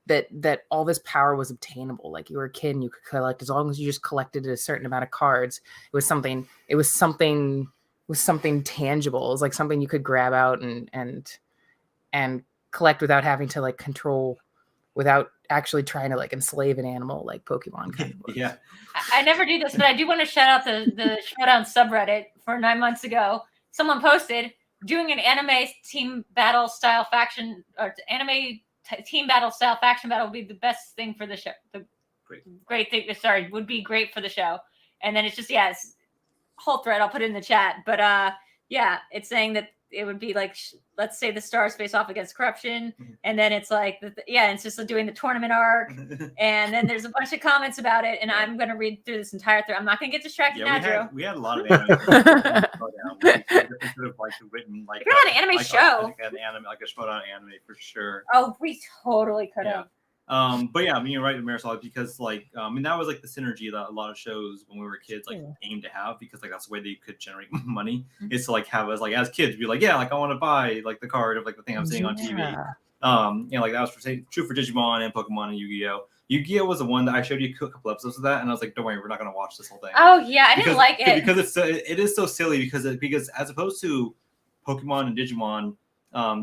that all this power was obtainable. Like you were a kid and you could collect as long as you just collected a certain amount of cards. It was something tangible. It was like something you could grab out and collect without having to like control, without actually trying to like enslave an animal like Pokemon kind of was. Yeah. I never do this, but I do want to shout out the Schmoedown subreddit for 9 months ago. Someone posted doing an anime team battle style faction or team battle style faction battle would be the best thing for the show. Great thing. Sorry, would be great for the show. And then it's just it's whole thread. I'll put it in the chat. But it's saying that it would be like, let's say the stars face off against corruption, and then it's like it's just doing the tournament arc, and then there's a bunch of comments about it, and I'm going to read through this entire thread. I'm not going to get distracted now, Drew. We had a lot of anime. Could have like written like an anime show, like a Schmoedown anime for sure. Oh, we totally could have. But yeah, I mean, you're right, Marisol, because like, I mean, that was like the synergy that a lot of shows when we were kids like aimed to have, because like that's the way they could generate money is to like have us like as kids be like, like I want to buy like the card of like the thing I'm seeing on TV. Like that was true for Digimon and Pokemon and Yu-Gi-Oh. Yu-Gi-Oh was the one that I showed you a couple episodes of that, and I was like, don't worry, we're not gonna watch this whole thing. Oh yeah, I didn't like it because it is so silly because as opposed to Pokemon and Digimon.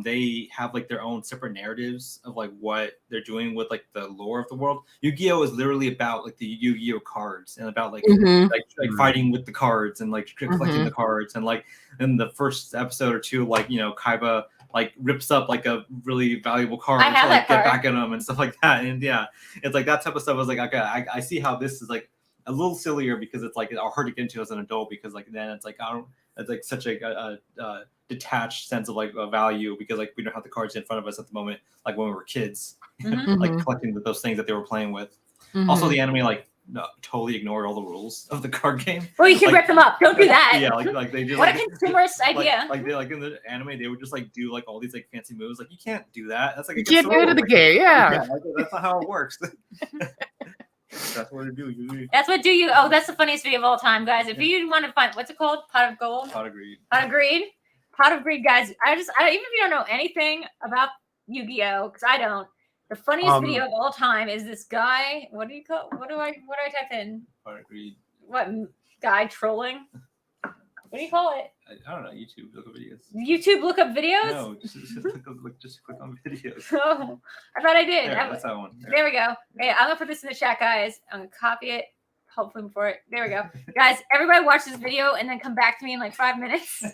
They have like their own separate narratives of like what they're doing with like the lore of the world. Yu-Gi-Oh is literally about like the Yu-Gi-Oh cards and about like like fighting with the cards and like collecting the cards, and like in the first episode or two, like Kaiba like rips up like a really valuable card to like get back at him and stuff like that. And it's like that type of stuff. I was like, okay, I see how this is like a little sillier because it's like hard to get into as an adult, because like then it's like it's like such a detached sense of like value, because like we don't have the cards in front of us at the moment like when we were kids, like collecting those things that they were playing with. Also the anime like totally ignored all the rules of the card game. Well, you can rip them up. Don't do that. Like they just what a consumerist idea. Like they like in the anime they would just like do like all these like fancy moves. Like you can't do that. That's like you can't do it in the game. Like, that's not how it works. That's what it do. That's what do you. Oh, that's the funniest video of all time, guys. If you want to find what's it called, Pot of Gold. Pot of Greed. Pot of Greed. Pot of Greed, guys. I even if you don't know anything about Yu-Gi-Oh, because I don't. The funniest video of all time is this guy. What do I type in? Pot of Greed. What guy trolling? What do you call it? I don't know. YouTube look up videos. YouTube look up videos? No, just click on videos. Oh, I thought I did. That's that one. There we go. Hey, I'm gonna put this in the chat, guys. I'm gonna copy it. Hopefully before it. There we go. Guys, everybody watch this video and then come back to me in like 5 minutes.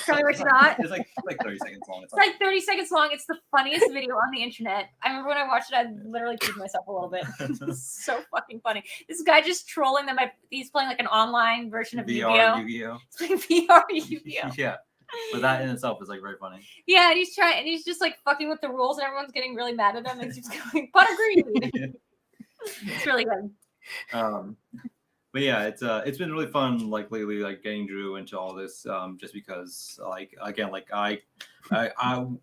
Tell me what you thought. It's like 30 seconds long. It's like 30 seconds long. It's the funniest video on the internet. I remember when I watched it, I literally peed myself a little bit. It's so fucking funny. This guy just trolling them. He's playing like an online version of VR Yu-Gi-Oh. He's playing VR Yu-Gi-Oh. Yeah. But that in itself is like very funny. Yeah, and he's just like fucking with the rules, and everyone's getting really mad at him, and he's just going, "Pot of Greed." It's really good. But yeah, it's been really fun like lately, like getting Drew into all this, just because like again, like I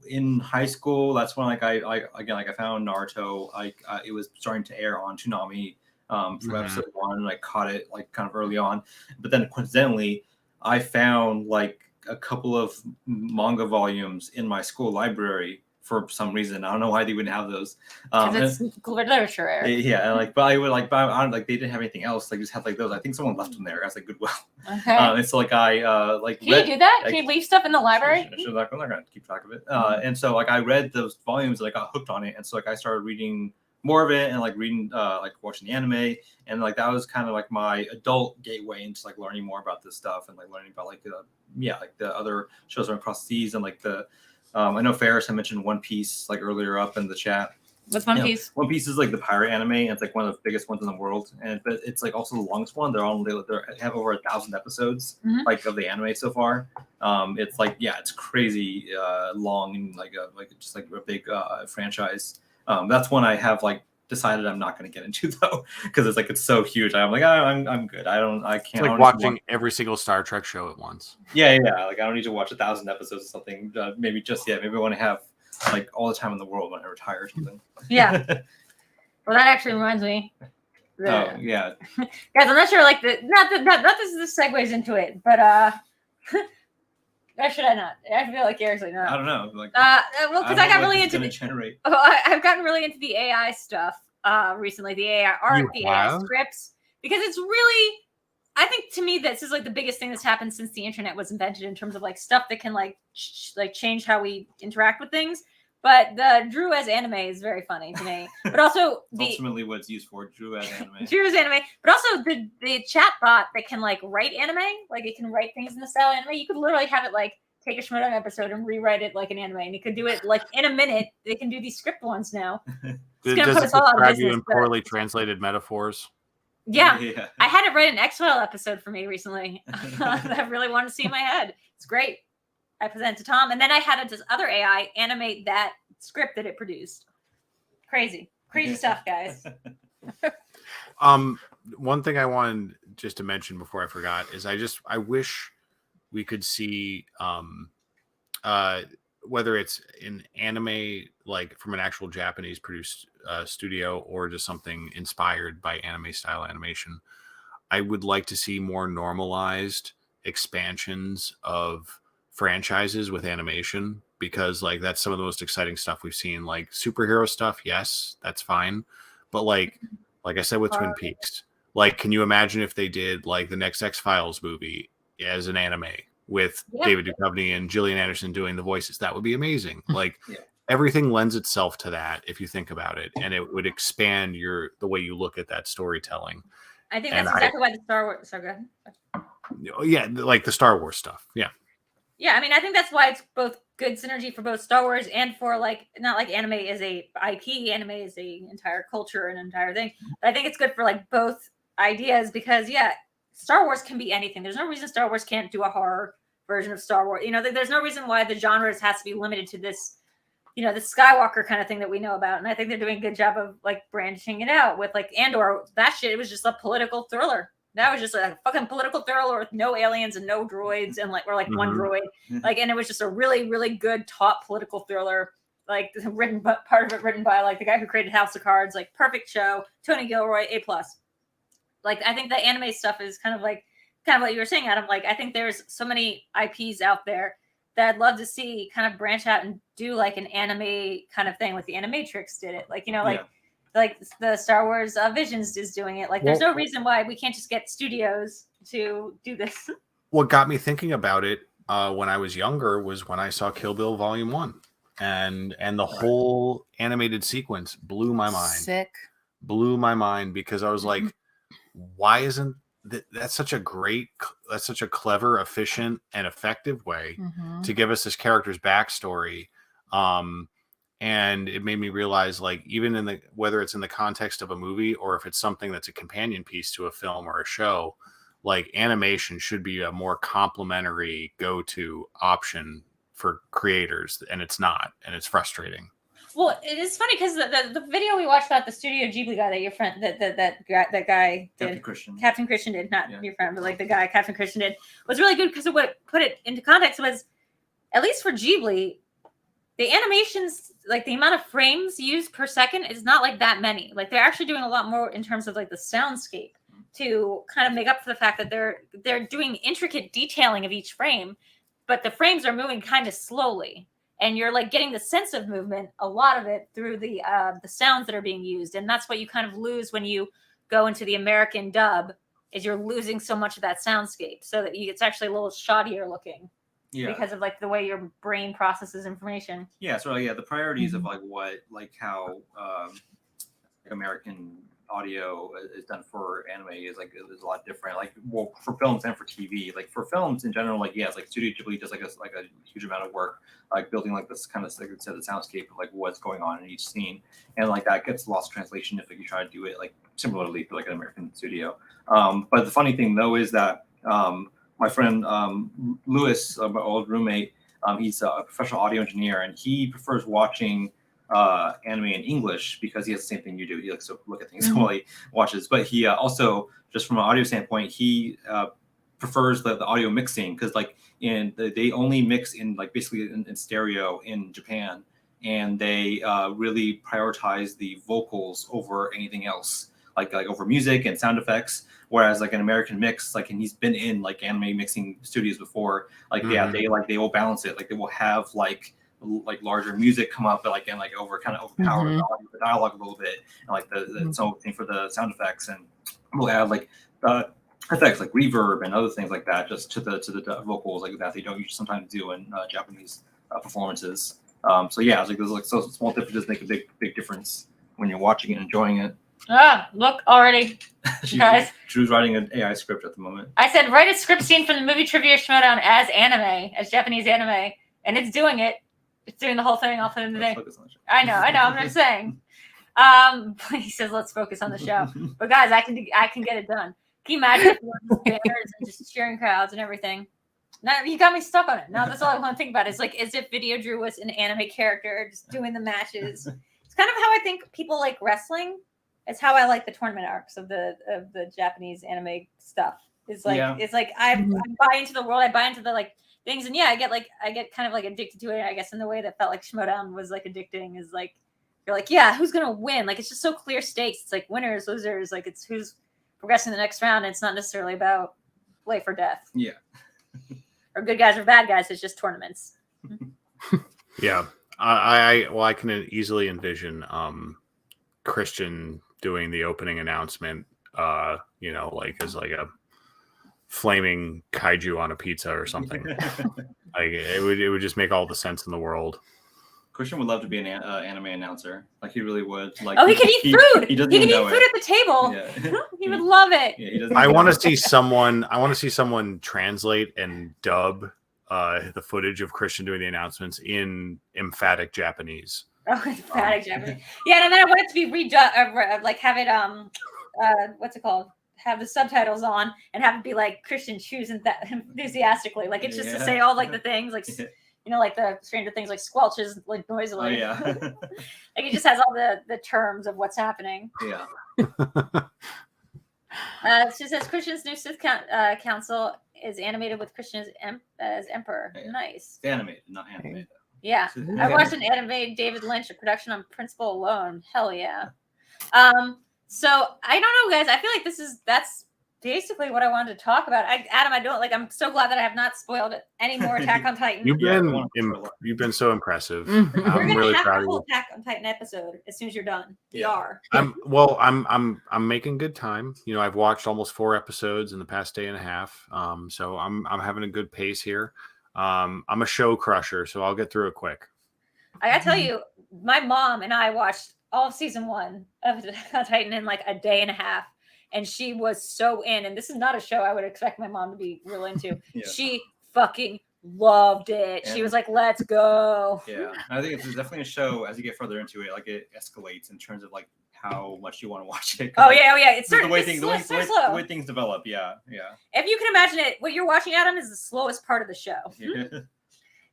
in high school, that's when like I again like I found Naruto, like it was starting to air on Toonami from episode 1, and I caught it like kind of early on, but then coincidentally I found like a couple of manga volumes in my school library for some reason. I don't know why they wouldn't have those. Because it's literature, Eric. Yeah, and like, but I would like, but I don't like they didn't have anything else. Like just had like those. I think someone left them there as like Goodwill. Okay. And so like I like. Can you do that? Can you leave stuff in the library? I'm not gonna keep track of it. And so like I read those volumes and I got hooked on it, and so like I started reading more of it and like reading like watching the anime, and like that was kind of like my adult gateway into like learning more about this stuff and like learning about like the other shows from across the seas and like the. I know Ferris had mentioned One Piece like earlier up in the chat. What's One Piece? One Piece is like the pirate anime. And it's like one of the biggest ones in the world, and but it's like also the longest one. They have over 1,000 episodes like of the anime so far. It's like it's crazy long and like just like a big franchise. That's one I have like decided I'm not going to get into though, because it's so huge. I'm like I'm good. I can't. It's like watching every single Star Trek show at once. Yeah. Like I don't need to watch 1,000 episodes or something. Maybe I want to have like all the time in the world when I retire or something. Yeah. Well, that actually reminds me. Oh yeah. Guys, I'm not sure. Like not this segues into it, but or should I not? I feel like Eric's like, no. I don't know. Like, well, because I got really into I've gotten really into the AI stuff recently. The AI art, the AI scripts, because it's really, I think to me this is like the biggest thing that's happened since the internet was invented in terms of like stuff that can like change how we interact with things. But the Drew as anime is very funny to me. But also ultimately what it's used for, Drew as anime. Drew as anime. But also the chat bot that can like write anime, like it can write things in the style of anime. You could literally have it like take a Schmoedown episode and rewrite it like an anime, and you could do it like in a minute. They can do these script ones now. Does it describe you in poorly translated metaphors? Yeah. I had it write an X-File episode for me recently. I really wanted to see in my head. It's great. I present to Tom, and then I had this other AI animate that script that it produced. Crazy stuff, guys. One thing I wanted just to mention before I forgot is I wish we could see whether it's an anime like from an actual Japanese produced studio or just something inspired by anime style animation. I would like to see more normalized expansions of franchises with animation, because like that's some of the most exciting stuff we've seen. Like superhero stuff, yes, that's fine, but like I said with Twin Peaks, like can you imagine if they did like the next X-Files movie as an anime with David Duchovny and Gillian Anderson doing the voices? That would be amazing. Like everything lends itself to that if you think about it, and it would expand the way you look at that storytelling. I think that's exactly why the Star Wars. So good. Yeah, like the Star Wars stuff. Yeah. Yeah, I mean, I think that's why it's both good synergy for both Star Wars and for like, not like anime is a IP, anime is a entire culture and entire thing. But I think it's good for like both ideas, because Star Wars can be anything. There's no reason Star Wars can't do a horror version of Star Wars. You know, there's no reason why the genres has to be limited to this, you know, the Skywalker kind of thing that we know about. And I think they're doing a good job of like branching it out with like Andor. That shit, it was just a political thriller. That was just a fucking political thriller with no aliens and no droids and like, or like one droid. Like, and it was just a really, really good top political thriller. Like part of it written by like the guy who created House of Cards. Like perfect show. Tony Gilroy, A+. Like I think the anime stuff is kind of what you were saying, Adam. Like I think there's so many IPs out there that I'd love to see kind of branch out and do like an anime kind of thing. Like the Animatrix did it. Like, you know, like the Star Wars Visions is doing it. Like there's no reason why we can't just get studios to do this. What got me thinking about it when I was younger was when I saw Kill Bill Volume 1, and the whole animated sequence blew my mind. Blew my mind, because I was like, why isn't that's such a clever, efficient, and effective way to give us this character's backstory. And it made me realize, like, even whether it's in the context of a movie or if it's something that's a companion piece to a film or a show, like animation should be a more complementary go-to option for creators, and it's not, and it's frustrating. Well, it is funny because the video we watched about the Studio Ghibli guy that your friend that guy did, Captain Christian did, not your friend, but like the guy Captain Christian did, was really good because of what put it into context was, at least for Ghibli, the animations, like the amount of frames used per second is not like that many. Like they're actually doing a lot more in terms of like the soundscape to kind of make up for the fact that they're doing intricate detailing of each frame, but the frames are moving kind of slowly. And you're like getting the sense of movement, a lot of it through the sounds that are being used. And that's what you kind of lose when you go into the American dub, is you're losing so much of that soundscape, so that it's actually a little shoddier looking. Yeah. Because of like the way your brain processes information. Yeah. So the priorities of like how American audio is done for anime is a lot different. Like, well, for films and for TV. Like for films in general, like it's like Studio Ghibli does like a huge amount of work, like building like this kind of like I said, the soundscape of like what's going on in each scene, and like that gets lost translation if like you try to do it like similarly for like an American studio. But the funny thing though is that my friend Lewis, my old roommate, he's a professional audio engineer, and he prefers watching anime in English because he has the same thing you do. He likes to look at things while he watches, but he also, just from an audio standpoint, he prefers the audio mixing, because like they only mix in like basically in stereo in Japan, and they really prioritize the vocals over anything else, like over music and sound effects. Whereas like an American mix, like, and he's been in like anime mixing studios before, like they will balance it, like they will have like larger music come up, but like and like overpower the dialogue a little bit, and like the same thing for the sound effects, and we'll add like effects like reverb and other things like that just to the vocals, like that they don't usually sometimes do in Japanese performances. So yeah, it's like there's like so small differences make a big difference when you're watching it and enjoying it. Look already, guys. Drew's writing an AI script at the moment. I said write a script scene from the movie Trivia Schmoedown as anime, as Japanese anime, and it's doing it. It's doing the whole thing off in the day. I know. I'm just saying. He says, "Let's focus on the show." But guys, I can get it done. Can you imagine if we were banners and just cheering crowds and everything? Now you got me stuck on it. Now that's all I want to think about. Is like, as if VideoDrew was an anime character just doing the matches. It's kind of how I think people like wrestling. It's how I like the tournament arcs of the Japanese anime stuff. It's like I buy into the world. I buy into the like things, and I get kind of like addicted to it, I guess, in the way that felt like Schmoedown was like addicting. Is like you're like, who's gonna win? Like it's just so clear stakes. It's like winners, losers. Like it's who's progressing the next round. And it's not necessarily about life or death. Yeah. Or good guys or bad guys. It's just tournaments. Yeah, I can easily envision Christian doing the opening announcement. Like as like a flaming kaiju on a pizza or something. Like it would just make all the sense in the world. Christian would love to be an anime announcer. Like he really would. Like he could eat food. He can eat food at the table. Yeah. He would love it. Yeah, I want to see someone translate and dub the footage of Christian doing the announcements in emphatic Japanese. Oh, emphatic Japanese. Yeah, and then I want it to be redone, like have it what's it called? Have the subtitles on and have it be like Christian choosing that enthusiastically, like it's just to say all like the things, like like the Stranger Things, like squelches like noisily. Oh, yeah. Like it just has all the terms of what's happening. Yeah. She says Christian's new Sith council is animated with Christian as Emperor. Yeah. Nice. It's animated, not animated. Yeah. I watched an animated David Lynch production on principle alone. Hell yeah. So I don't know, guys. I feel like that's basically what I wanted to talk about. Adam, I'm so glad that I have not spoiled any more Attack on Titan. You've been so impressive. We're gonna really have a whole Attack on Titan episode as soon as you're done. Yeah. I'm making good time. I've watched almost 4 episodes in the past day and a half. So I'm having a good pace here. I'm a show crusher, so I'll get through it quick. I gotta tell you, my mom and I watched all of season 1 of Attack on Titan in like a day and a half. And she was so in, and this is not a show I would expect my mom to be real into. Yeah. She fucking loved it. Yeah. She was like, "Let's go." Yeah, I think it's definitely a show. As you get further into it, like it escalates in terms of like how much you want to watch it. Oh yeah. It's the way things develop. Yeah. If you can imagine it, what you're watching, Adam, is the slowest part of the show. Yeah.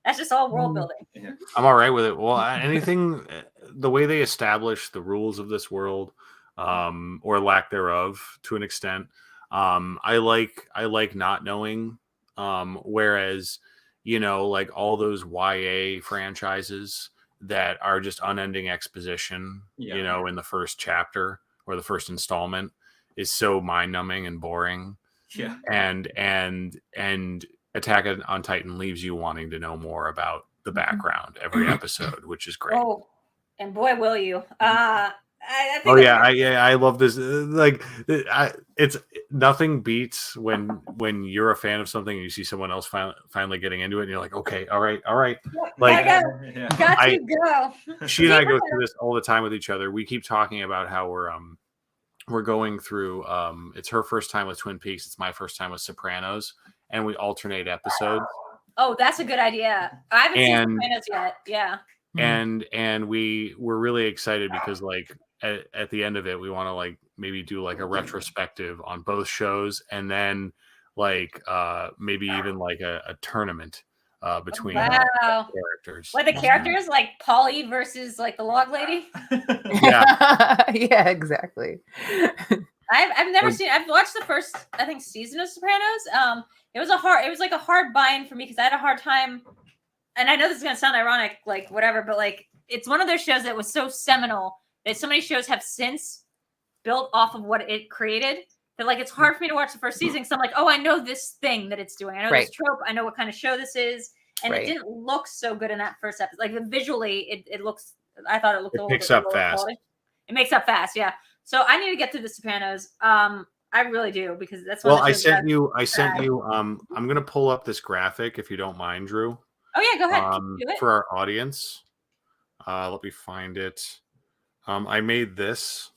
That's just all world building. Yeah. I'm all right with it. Well, anything, the way they establish the rules of this world, or lack thereof, to an extent, I like not knowing. Whereas, like all those YA franchises that are just unending exposition, in the first chapter or the first installment is so mind numbing and boring. Yeah. And Attack on Titan leaves you wanting to know more about the background every episode, which is great. Oh, and boy, will you! I think Oh yeah, I love this. It's nothing beats when you're a fan of something and you see someone else finally getting into it, and you're like, okay, all right. Like, got to go. She and I go through this all the time with each other. We keep talking about how we're going through. It's her first time with Twin Peaks. It's my first time with Sopranos, and we alternate episodes. Oh, that's a good idea. I haven't seen Sopranos yet. Yeah. And we're really excited because like at the end of it, we want to like maybe do like a retrospective on both shows, and then like maybe even like a tournament between characters. What, the characters like Polly versus like the log lady? Yeah, exactly. I've never seen. I've watched the first, I think, season of Sopranos. It was like a hard buy-in for me because I had a hard time. And I know this is gonna sound ironic, like whatever, but like it's one of those shows that was so seminal that so many shows have since built off of what it created. That like it's hard for me to watch the first season because I'm like, oh, I know this thing that it's doing. I know this trope. I know what kind of show this is, and it didn't look so good in that first episode. Like visually, it looks. I thought it looked a little bit lower quality. It makes up fast, yeah. So I need to get through the Sopranos. I really do because that's what. Well, I sent you. I'm gonna pull up this graphic if you don't mind, Drew. Oh yeah, go ahead. Do it. For our audience. Let me find it. I made this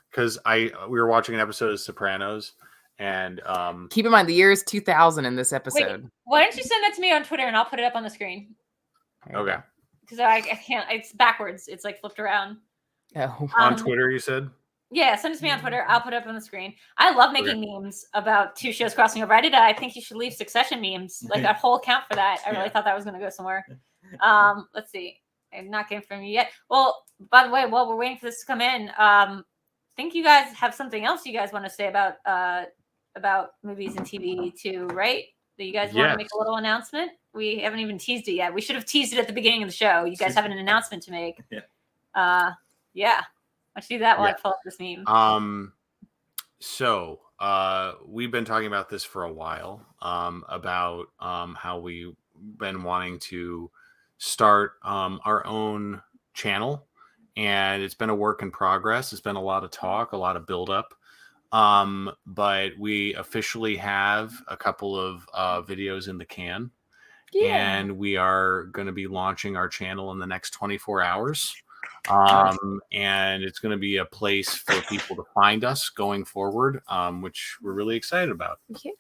because we were watching an episode of Sopranos, and keep in mind the year is 2000 in this episode. Wait, why don't you send that to me on Twitter and I'll put it up on the screen? Okay. Because I can't. It's backwards. It's like flipped around. Oh. On Twitter, you said? Yeah, send it to me on Twitter. I'll put it up on the screen. I love making memes about two shows crossing over. I think you should leave Succession memes, like a whole account for that. I really thought that was going to go somewhere. Let's see. I'm not getting from you yet. Well, by the way, while we're waiting for this to come in, I think you guys have something else you guys want to say about movies and TV too, right? That you guys want to make a little announcement? We haven't even teased it yet. We should have teased it at the beginning of the show. You guys have an announcement to make. Yeah. Let's do that while I pull up this meme. So we've been talking about this for a while, about how we've been wanting to start our own channel, and it's been a work in progress. It's been a lot of talk, a lot of buildup, but we officially have a couple of videos in the can, and we are going to be launching our channel in the next 24 hours. And it's going to be a place for people to find us going forward, which we're really excited about. Yeah,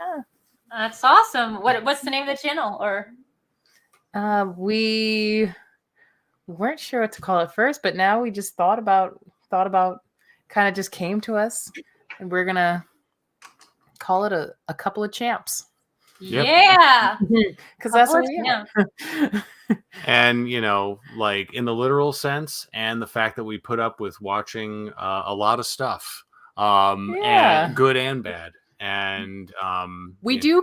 that's awesome. What's the name of the channel? Or we weren't sure what to call it first, but now we just thought about kind of just came to us, and we're gonna call it a couple of champs. Yeah, because that's what we are. And like in the literal sense, and the fact that we put up with watching a lot of stuff, and good and bad, and we do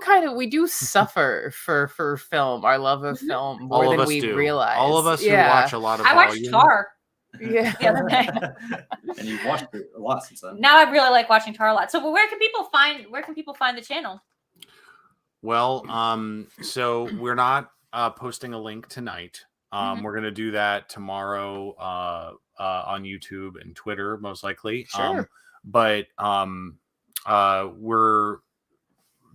suffer for film, our love of film more than we realize. All of us who watch a lot of. I watched Tar. Yeah, the other day. And you've watched it a lot since then. Now I really like watching Tar a lot. So where can people find the channel? Well, so we're not posting a link tonight. We're going to do that tomorrow on YouTube and Twitter, most likely. Sure. But we're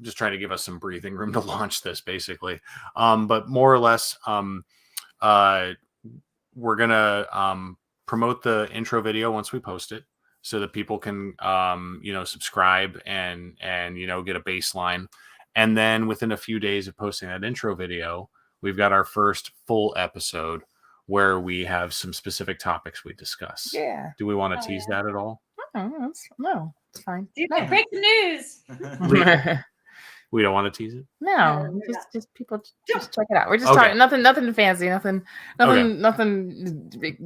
just trying to give us some breathing room to launch this, basically. But more or less, we're going to promote the intro video once we post it, so that people can, subscribe and get a baseline. And then within a few days of posting that intro video, we've got our first full episode where we have some specific topics we discuss. Yeah. Do we want to tease that at all? No, it's fine. Break the news. We don't want to tease it. No, No, just people just check it out. We're just Okay. talking nothing fancy, nothing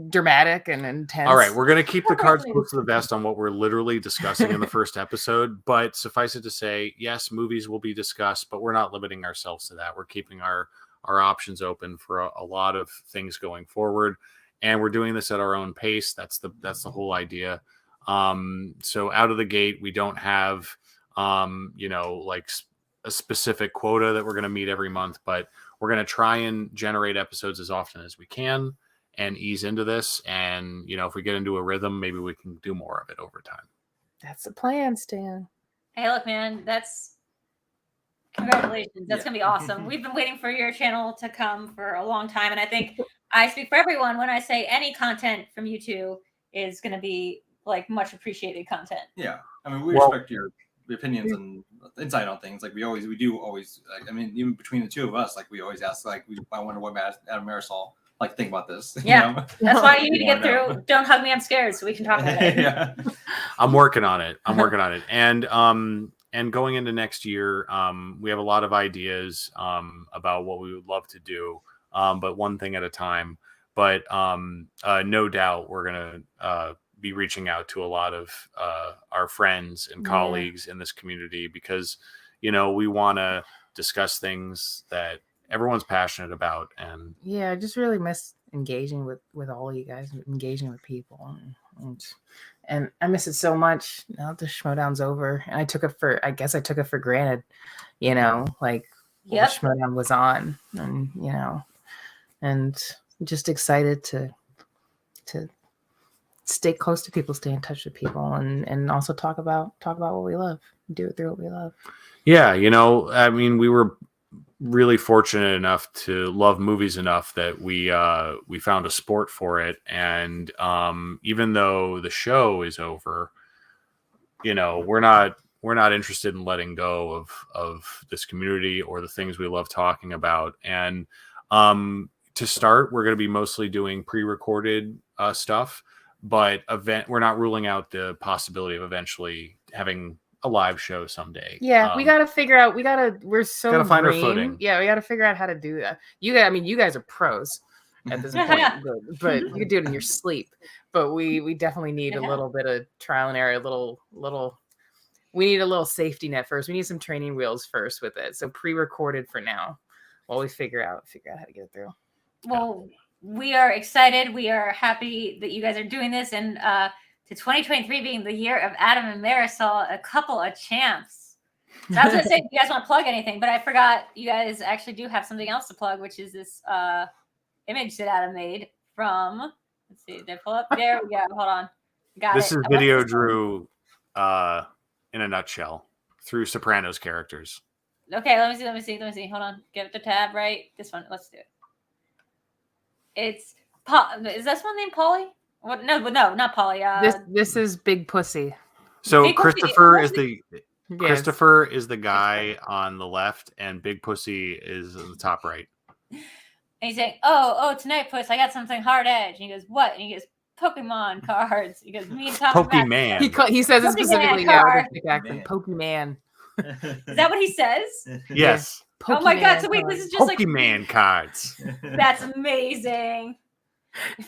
dramatic and intense. All right, we're going to keep the cards close to the vest on what we're literally discussing in the first episode, but suffice it to say, yes, movies will be discussed, but we're not limiting ourselves to that. We're keeping our options open for a lot of things going forward, and we're doing this at our own pace. That's the whole idea. So out of the gate, we don't have like a specific quota that we're going to meet every month, but we're going to try and generate episodes as often as we can and ease into this. And, if we get into a rhythm, maybe we can do more of it over time. That's the plan, Stan. Hey, look, man, congratulations. That's going to be awesome. We've been waiting for your channel to come for a long time. And I think I speak for everyone when I say any content from you two is going to be like much appreciated content. Yeah. I mean, we respect your opinions and insight on things. Like we do always, I mean, even between the two of us, like we always ask, like, I wonder what Adam Marisol think about this. Yeah. That's why you need to get through. Don't hug me, I'm scared, so we can talk about it. Yeah. I'm working on it. And going into next year, we have a lot of ideas about what we would love to do, but one thing at a time. But no doubt we're going to be reaching out to a lot of our friends and colleagues in this community because, we want to discuss things that everyone's passionate about. And I just really miss engaging with all of you guys, engaging with people. And I miss it so much now that the Schmoedown's over. And I guess I took it for granted, like the Schmoedown was on and just excited to stay close to people, stay in touch with people and also talk about what we love, do it through what we love. Yeah. I mean, we were really fortunate enough to love movies enough that we found a sport for it. And even though the show is over, we're not interested in letting go of this community or the things we love talking about. And to start, we're going to be mostly doing pre-recorded stuff, but we're not ruling out the possibility of eventually having a live show someday. Yeah, we got to figure out. We're so gotta find our green. footing. Yeah, we got to figure out how to do that. You guys are pros at this point, but you can do it in your sleep. But we definitely need a little bit of trial and error. We need a little safety net first. We need some training wheels first with it. So pre-recorded for now, while we figure out how to get it through. Well, we are excited. We are happy that you guys are doing this, and to 2023 being the year of Adam and Marisol, a couple of champs. So I was going to say, if you guys want to plug anything, but I forgot you guys actually do have something else to plug, which is this image that Adam made from, let's see, did I pull up? There we go. Hold on. This is VideoDREW in a nutshell through Sopranos characters. Okay, let me see. Hold on. Get the tab right. This one. Let's do it. Is this one named Polly? What? No, not Polly. This is Big Pussy. So Big Christopher Pussy. Christopher is the guy on the left, and Big Pussy is the top right. And he's saying, "Oh, tonight, Puss, I got something hard edge." And he goes, "What?" And he goes, "Pokemon cards." He goes, "Me and Tom." Pokemon. He says it specifically. Pokemon. Is that what he says? Yes. Pokemon oh my god! So wait, this is just Pokemon cards. That's amazing.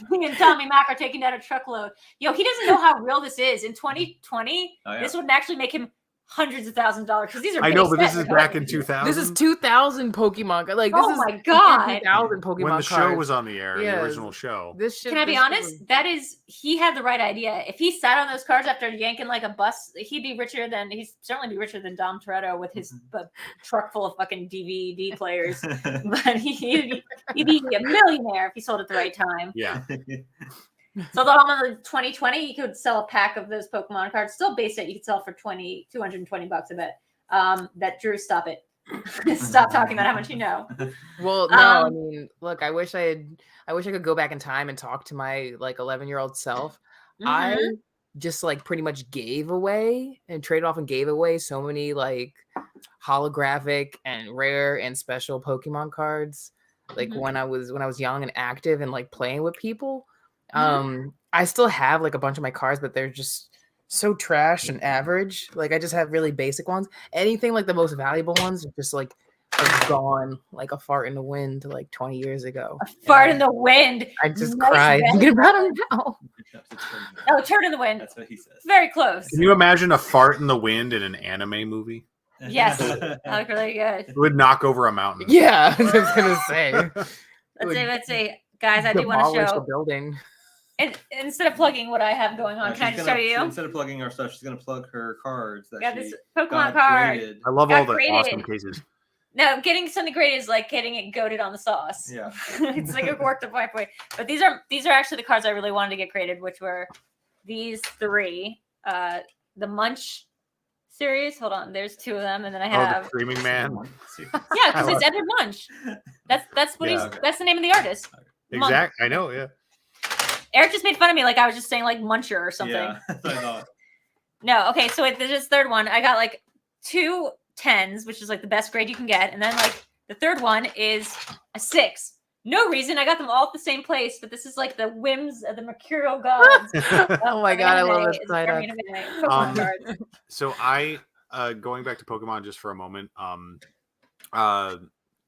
Me and Tommy Mac are taking down a truckload. Yo, he doesn't know how real this is. In 2020, this would actually make him hundreds of thousands of dollars because these are. I know, but this is back in 2000. This is 2000 Pokemon. Like, this oh my god, 2000 Pokemon when the cards. show was on the air, the original show. Can I be honest? That is, he had the right idea. If he sat on those cards after yanking like a bus, he'd certainly be richer than Dom Toretto with his truck full of fucking DVD players. But he'd be a millionaire if he sold at the right time. Yeah. So the 2020, you could sell a pack of those Pokemon cards. Still base it, you could sell for $220, I bet. That Drew, stop it. Stop talking about how much you know. Well, no, I mean, look, I wish I could go back in time and talk to my 11-year-old self. Mm-hmm. I just pretty much gave away and traded off and gave away so many holographic and rare and special Pokemon cards. When I was young and active and playing with people. I still have a bunch of my cards, but they're just so trash and average. Like I just have really basic ones. Anything like the most valuable ones are just like are gone, like a fart in the wind, like 20 years ago. A fart in the wind. I just Nice cry bed. thinking about them now. Oh, turd in the wind. That's what he says. Very close. Can you imagine a fart in the wind in an anime movie? Yes. I look really good. It would knock over a mountain. Yeah, I was gonna say. Let's say, guys, I do want to Demolish show. the building. And instead of plugging what I have going on, can I just show you? Instead of plugging our stuff, she's gonna plug her cards. That Got she this Pokemon got card. graded. I love Got all the graded. awesome cases. No, getting something great is like getting it goated on the sauce. Yeah. It's like a worked up way. But these are actually the cards I really wanted to get graded, which were these 3. The Munch series. Hold on, there's 2 of them, and then I have the Screaming Man. yeah, because it's Edward Munch. That's what Yeah. that's the name of the artist. Munch. Exactly. I know. Yeah. Eric just made fun of me like I was just saying like Muncher or something. Yeah, that's what I thought. No, okay, so there's this third one. I got like 2 10s, which is like the best grade you can get, and then like the third one is a 6. No reason. I got them all at the same place, but this is like the whims of the mercurial gods. Oh my god, I love this It's side very up. anime. Pokemon cards. So I going back to Pokemon just for a moment.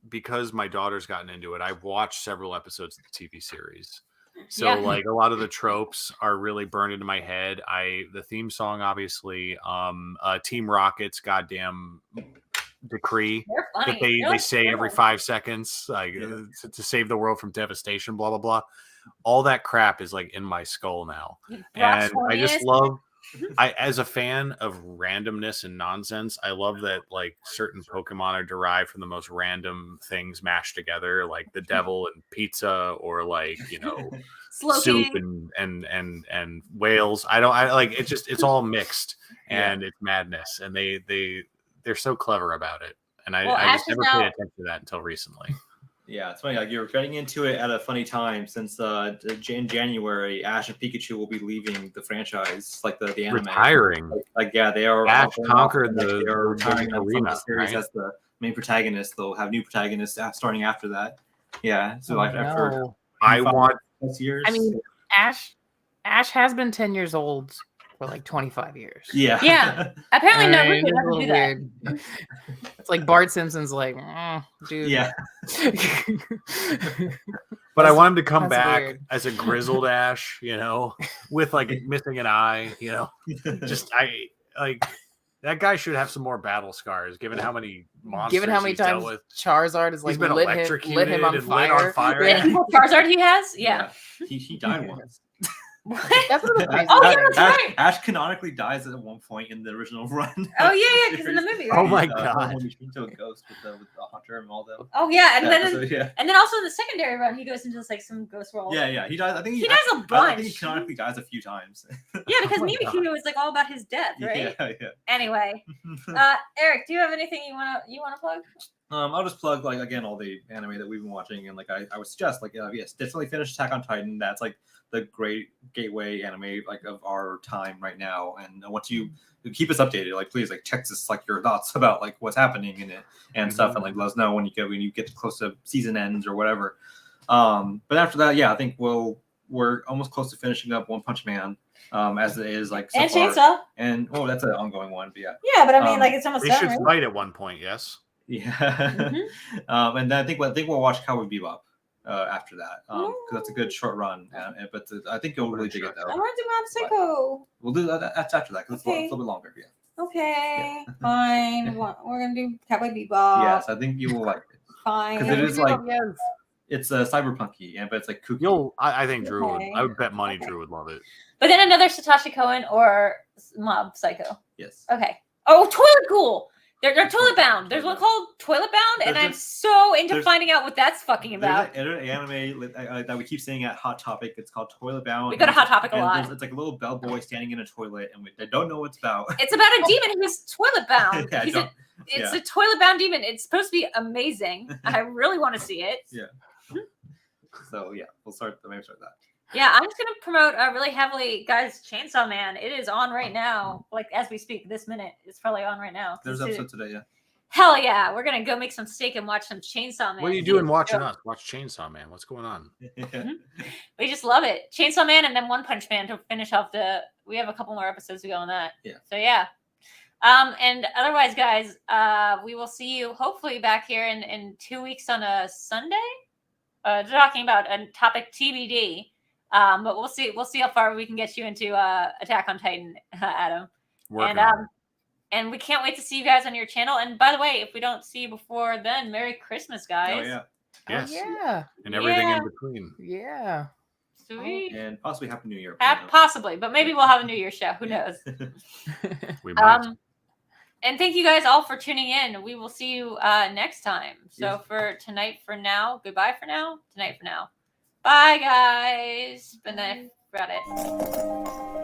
Because my daughter's gotten into it, I've watched several episodes of the TV series. So Yeah. like a lot of the tropes are really burned into my head. The theme song, obviously, Team Rocket's goddamn decree They're funny. that they They're say every cool. 5 seconds, like to save the world from devastation, blah blah blah. All that crap is like in my skull now, and I just love. As a fan of randomness and nonsense, I love that like certain Pokemon are derived from the most random things mashed together, like the devil and pizza, or like soup and whales. I like it. It's all mixed and it's madness, and they're so clever about it. And I just never paid attention to that until recently. Yeah, it's funny. Like you're getting into it at a funny time since in January, Ash and Pikachu will be leaving the franchise, like the anime. Retiring. Like yeah, they are. Ash conquered they are retiring the from arena, the series right? as the main protagonist. They'll have new protagonists starting after that. Yeah, so like after I want. years. I mean, Ash has been 10 years old for like 25 years. Yeah. Yeah. Apparently, no, we It's a can little do that. weird. It's like Bart Simpson's like, dude. Yeah. But I want him to come that's back weird. as a grizzled Ash, with like missing an eye, Just that guy should have some more battle scars, given how many monsters Given how many he's dealt times with. Charizard has like He's been lit electrocuted him on and lit on fire. The evil Charizard he has? Yeah. He died once. What? That's what it is. Oh, yeah, that's right. Ash canonically dies at one point in the original run. Oh, yeah, because in the movie, right? Oh my God. When he turns into a ghost with the hunter and all them. Oh, yeah, and then So, yeah. and then also in the secondary run, he goes into like some ghost role. Yeah. He dies. I think He dies a I think bunch. he canonically dies a few times. Yeah, because Oh my Mimikyu was like all about his death, right? Yeah. Anyway, Eric, do you have anything you wanna plug? I'll just plug like again all the anime that we've been watching, and like I would suggest like yes, definitely finish Attack on Titan. That's like the great gateway anime like of our time right now. And once you keep us updated, like please like text us like your thoughts about like what's happening in it and stuff, and like let us know when you get close to season ends or whatever. But after that, yeah, I think we're almost close to finishing up One Punch Man. As it is like so And far. Chainsaw. And that's an ongoing one, but yeah. Yeah, but I mean, Um, like it's almost They done, should right? fight at one point, yes. Yeah. Mhm. And then I think we'll watch Cowboy Bebop after that because that's a good short run. But I think you'll really dig it I though. want to do Mob Psycho. We'll do that. That's after that because Okay. it's a little bit longer. Yeah. Okay, fine. We're gonna do Cowboy Bebop. Yes, I think you will like it Fine. because it is like Yes. it's cyberpunky, but it's like kooky. I think Drew would. Okay. I would bet money Okay. Drew would love it. But then another Satoshi Koen or Mob Psycho. Yes. Okay. Oh, Toilet Ghoul. They're toilet bound. There's one called Toilet Bound, and There's I'm a- so into there's- finding out what that's fucking There's about. an anime that we keep seeing at Hot Topic. It's called Toilet Bound. We go to Hot Topic a and lot. It's like a little bellboy standing in a toilet, and they don't know what it's about. It's about a demon who's toilet bound. Yeah, It's a toilet bound demon. It's supposed to be amazing. I really want to see it. So yeah, we'll start that. Yeah, I'm just gonna promote really heavily, guys. Chainsaw Man. It is on right now, like as we speak. This minute, it's probably on right now. There's It's- episode today, yeah. Hell yeah, we're gonna go make some steak and watch some Chainsaw Man. What are you doing watching us? Watch Chainsaw Man. What's going on? We just love it. Chainsaw Man and then One Punch Man to finish off we have a couple more episodes to go on that. Yeah. So yeah. And otherwise, guys, we will see you hopefully back here in 2 weeks on a Sunday. Talking about a topic TBD. But we'll see how far we can get you into Attack on Titan, Adam. Working on it. And we can't wait to see you guys on your channel. And by the way, if we don't see you before then, Merry Christmas, guys. Oh yeah. Yes. Yeah. And everything Yeah. in between. Yeah. Sweet. And possibly Happy New Year. Possibly, but maybe we'll have a New Year's show. Who knows? We might. And thank you guys all for tuning in. We will see you next time. So for tonight for now, goodbye for now. Tonight for now. Bye, guys. Bye. Got it.